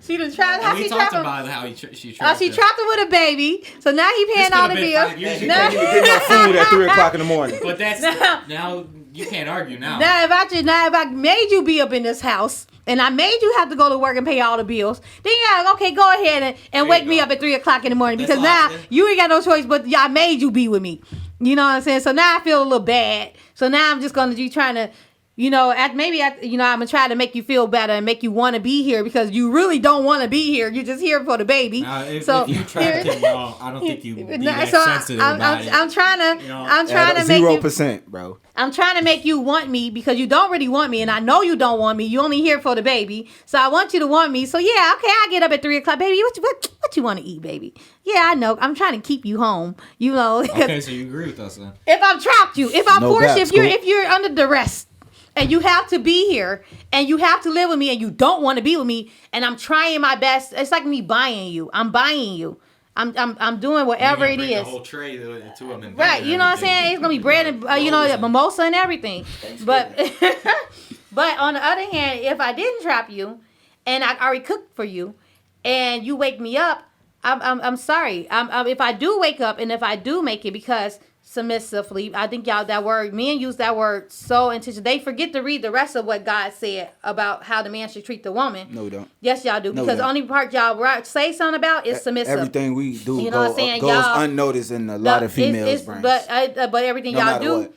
C: She done trapped. How
G: We
C: she
G: talked
C: trap him?
G: about how she trapped
C: Oh, she
G: him.
C: trapped him with a baby. So now he paying
G: This
C: all
G: could've
C: the
G: been
C: bills.
G: 5 years
B: You
G: ago.
B: can't even get no food at 3 o'clock in the morning.
G: But that's now you can't argue now.
C: Now if I made you be up in this house and I made you have to go to work and pay all the bills, then yeah, okay, go ahead and wake me up at 3 o'clock in the morning because now you ain't got no choice but I made you be with me. You know what I'm saying? So now I feel a little bad. So now I'm just gonna be trying to, I'm gonna try to make you feel better and make you want to be here because you really don't want to be here. You're just here for the baby.
G: Now, if
C: so
G: you trapped him, no, I don't think you would be that
C: so
G: sensitive about it.
C: I'm trying to,
G: You know,
C: I'm trying to make you.
B: 0%, bro.
C: I'm trying to make you want me because you don't really want me, and I know you don't want me. You only here for the baby, so I want you to want me. So yeah, okay, I get up at 3 o'clock, baby. What you want to eat, baby? Yeah, I know. I'm trying to keep you home. You know.
G: Okay, so you agree with us then?
C: If I'm trapped you, if I'm
B: No
C: forced,
B: doubt,
C: if you're under duress, and you have to be here, and you have to live with me, and you don't want to be with me, and I'm trying my best. It's like me buying you. I'm buying you. I'm doing whatever it is.
G: The whole tray to him and
C: Right, you know what I'm saying? It's gonna be bread and mimosa and everything. But but on the other hand, if I didn't trap you, and I already cooked for you, and you wake me up, I'm sorry. If I do wake up and if I do make it because submissively, I think y'all men use that word so intentionally. They forget to read the rest of what God said about how the man should treat the woman.
B: No, we don't.
C: Yes, y'all do.
B: No,
C: Because
B: we
C: the
B: don't.
C: only part y'all say something about is submissive.
B: Everything we do
C: You know what I'm saying?
B: goes
C: Y'all-
B: unnoticed in a lot of females' brains.
C: But everything
B: no
C: y'all
B: matter
C: do.
B: what.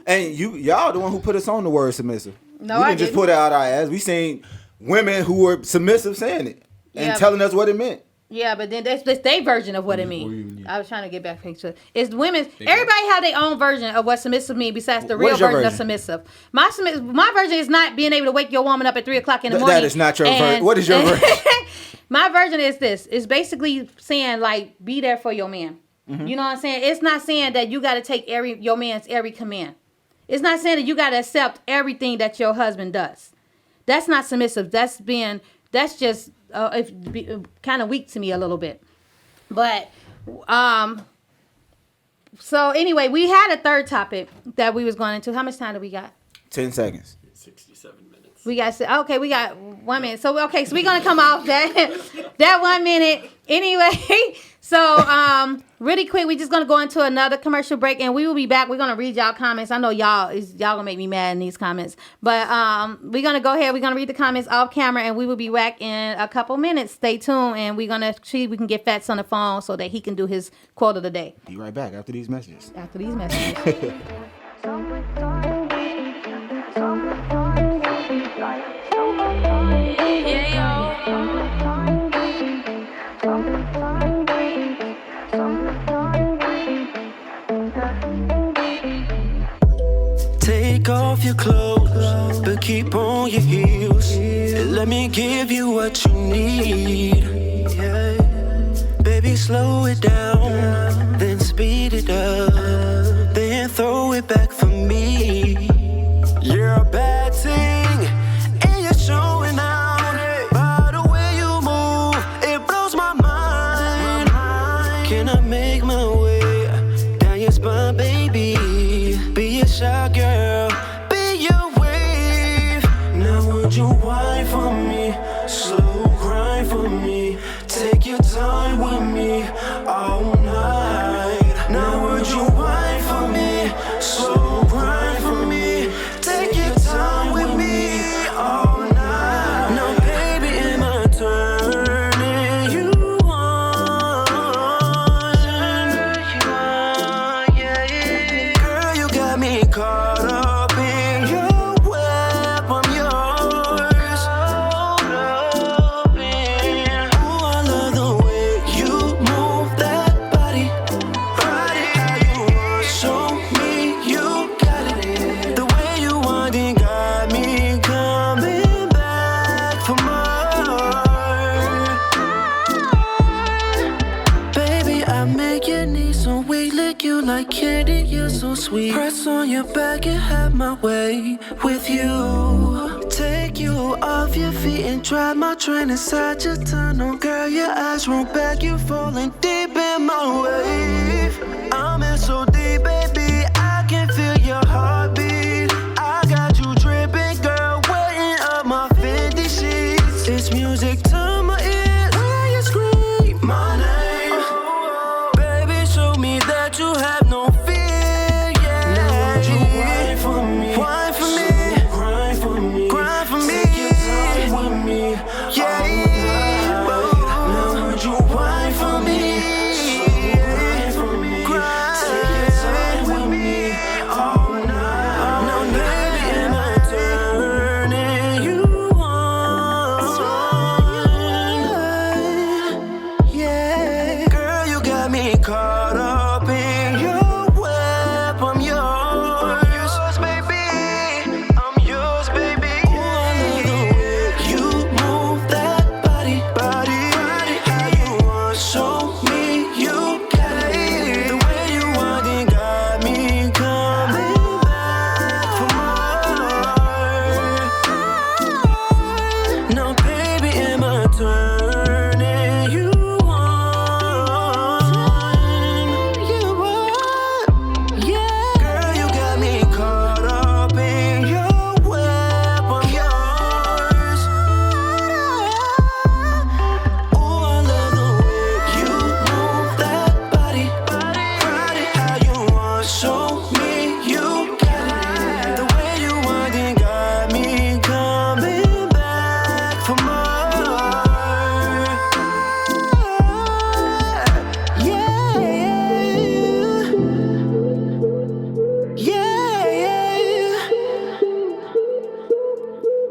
B: And y'all the one who put us on the word submissive.
C: No,
B: we
C: I
B: didn't just
C: didn't.
B: put it out our ass. We seen women who were submissive saying it and
C: Yeah.
B: telling us what it meant.
C: Yeah, but then that's their version of what it means. I was trying to get back picture. It's women's. Everybody have their own version of what submissive means besides the
B: What
C: real
B: is your
C: version of
B: version?
C: submissive. My version is not being able to wake your woman up at 3 o'clock in the morning.
B: That is not your version.
C: and-
B: What is your version?
C: My version is this. It's basically saying like be there for your man.
B: Mm-hmm.
C: You know what I'm saying? It's not saying that you got to take your man's every command. It's not saying that you got to accept everything that your husband does. That's not submissive. That's just kind of weak to me a little bit. But so anyway, we had a third topic that we was going into. How much time do we got?
B: 10 seconds.
A: 67 minutes.
C: We got 1 minute. So we're gonna come off that 1 minute anyway. So really quick, we're just gonna go into another commercial break, and we will be back. We're gonna read y'all comments. I know y'all gonna make me mad in these comments, but we're gonna go ahead. We're gonna read the comments off camera, and we will be back in a couple minutes. Stay tuned, and we're gonna see if we can get Fats on the phone so that he can do his quote of the day.
B: Be right back after these messages.
C: After these messages.
F: Take off your clothes, but keep on your heels. And let me give you what you need. Yeah. Baby, slow it down, then speed it up, then throw it back for me. You're a bad thing, and you're showing out. By the way you move, it blows my mind. Can I make my way down your spine, baby? Be a shy girl, be your wave. Now would you whine for me, slow grind for me, take your time with me all night. Now would you whine for me, slow grind for me, take your time with me all night. Now baby, am I turning you on? Yeah, yeah. Girl, you got me caught up Lick you like candy, you're so sweet. Press on your back and have my way with you. Take you off your feet and drive my train inside your tunnel. Girl, your eyes roll back, you falling deep in my wave. I'm in so deep, baby, I can feel your heartbeat. I got you dripping, girl, wetting up my Fendi sheets. It's music to my ears when you scream my name. Baby, show me that you have no fear, yeah. Now would you whine for me? Whine for me. Grind for me. Grind for me. Take your time with me. Yeah. Now would you whine for me? Grind for me. Grind. Take your time with me. All night. Now, baby, am I turning you on? Yeah. Girl, you got me caught up in your web. I'm yours, baby. I'm yours, baby. Ooh, I love the way you move that body. How you want, show me you got it. The way you want it got me coming back for more. Now, baby, am I turning you on? Yeah. Girl, you got me caught up in your web. I'm yours. Ooh, I love the way you move that body. How you want, show me you got it. The way you want it got me coming back for more. Yeah.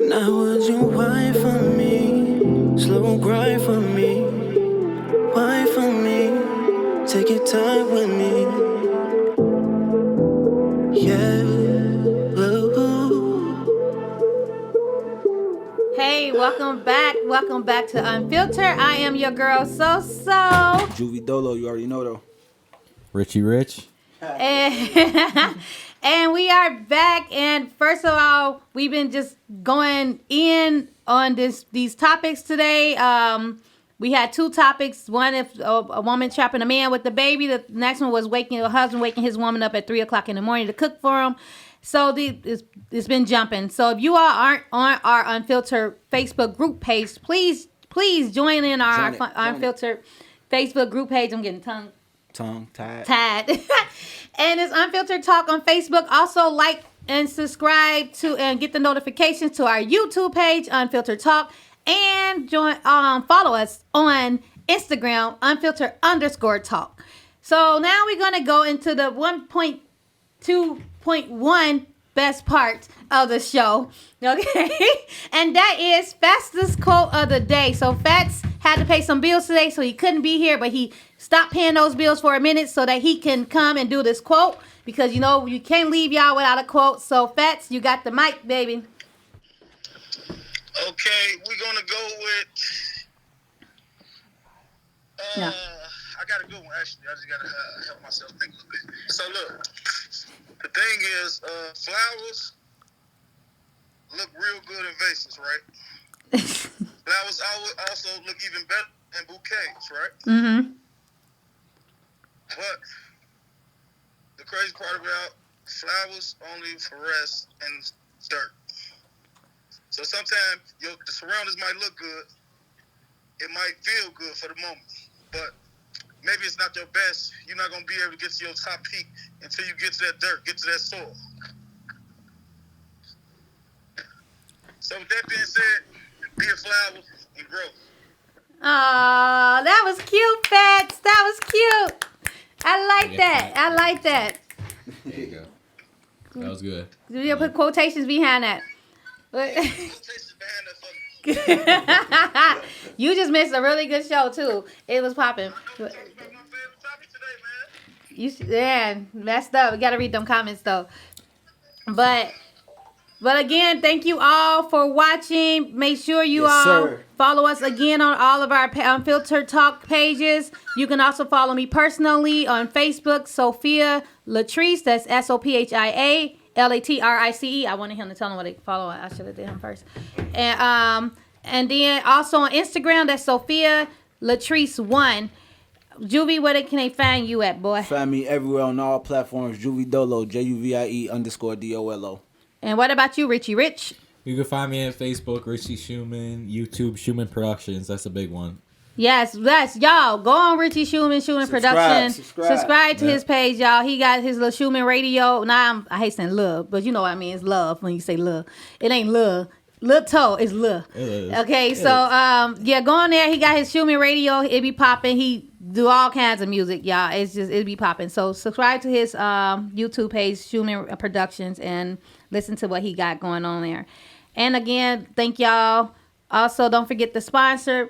F: Now would you whine for me? Slow grind for me. Whine for me. Take your time with me. Yeah. Ooh.
C: Hey, welcome back. Welcome back to Unfiltered. I am your girl, SoSo.
B: Juvie Dolo, you already know though.
G: Richie Rich.
C: And, and we are back. And first of all, we've been just going in on these topics today. We had two topics. One, if a woman trapping a man with the baby. The next one was a husband waking his woman up at 3:00 in the morning to cook for him. So it's been jumping. So if you all aren't on our Unfiltered Facebook group page, please join in our
B: Join it.
C: Unfiltered Facebook group page. I'm getting tongue tied. And it's Unfiltered Talk on Facebook. Also like and subscribe to and get the notifications to our YouTube page, Unfiltered Talk, and follow us on Instagram, Unfiltered_Talk. So now we're gonna go into the 1.2.1 best part of the show, okay? And that is Fatsda's quote of the day. So Fats had to pay some bills today, so he couldn't be here, but he stopped paying those bills for a minute so that he can come and do this quote, because you know you can't leave y'all without a quote. So Fats, you got the mic, baby.
H: Okay, we're gonna go with
C: Yeah.
H: I got a good one actually. I just gotta help myself think a little bit. So look, the thing is, flowers look real good in vases, right? Flowers also look even better in bouquets, right?
C: Mm-hmm.
H: But the crazy part about flowers only fluoresce in dirt. So sometimes the surroundings might look good. It might feel good for the moment, but maybe it's not your best. You're not going to be able to get to your top peak until you get to that dirt, get to that soil. So with that being said, be a flower and grow.
C: Aw, that was cute, Fats. That was cute. I like that. I like that.
D: There you go. That was good.
C: You put quotations behind that.
H: Quotations behind that for me.
C: You just missed a really good show too. It was popping.
H: Talk about my favorite topic today, man.
C: Yeah, messed up. We gotta read them comments though. But
H: Talk about my favorite topic today, man.
C: you just missed a really good show. It was popping. You messed up. We gotta read them comments though. But But again, thank you all for watching. Make sure you
B: Yes,
C: all
B: sir.
C: follow us again on all of our Unfiltered Talk pages. You can also follow me personally on Facebook, Sophia Latrice. That's SoPhia Latrice. I wanted him to tell them what they follow. I should have did him first. And then also on Instagram, that's Sophia Latrice 1. Juvie, where can they find you at, boy?
B: Find me everywhere on all platforms. Juvie Dolo, JUVIE_DOLO.
C: And what about you, Richie Rich?
G: You can find me at Facebook, Richie Schumann, YouTube, Schumann Productions. That's a big one.
C: Yes, y'all. Go on Richie Schumann Production. Subscribe to his page, y'all. He got his little Schumann radio. Now, I hate saying love, but you know what I mean. It's love when you say love. It ain't love. Lil toe is love. Okay, so yeah, go on there. He got his Schumann radio. It be popping. He do all kinds of music, y'all. It be popping. So subscribe to his YouTube page, Schumann Productions, and listen to what he got going on there. And again, thank y'all. Also, don't forget the sponsor,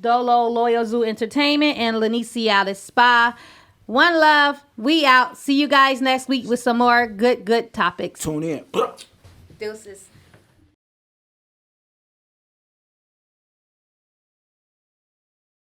C: Dolo Loyal Zoo Entertainment and Lenicialis Spa. One love. We out. See you guys next week with some more good topics.
B: Tune in.
C: Deuces.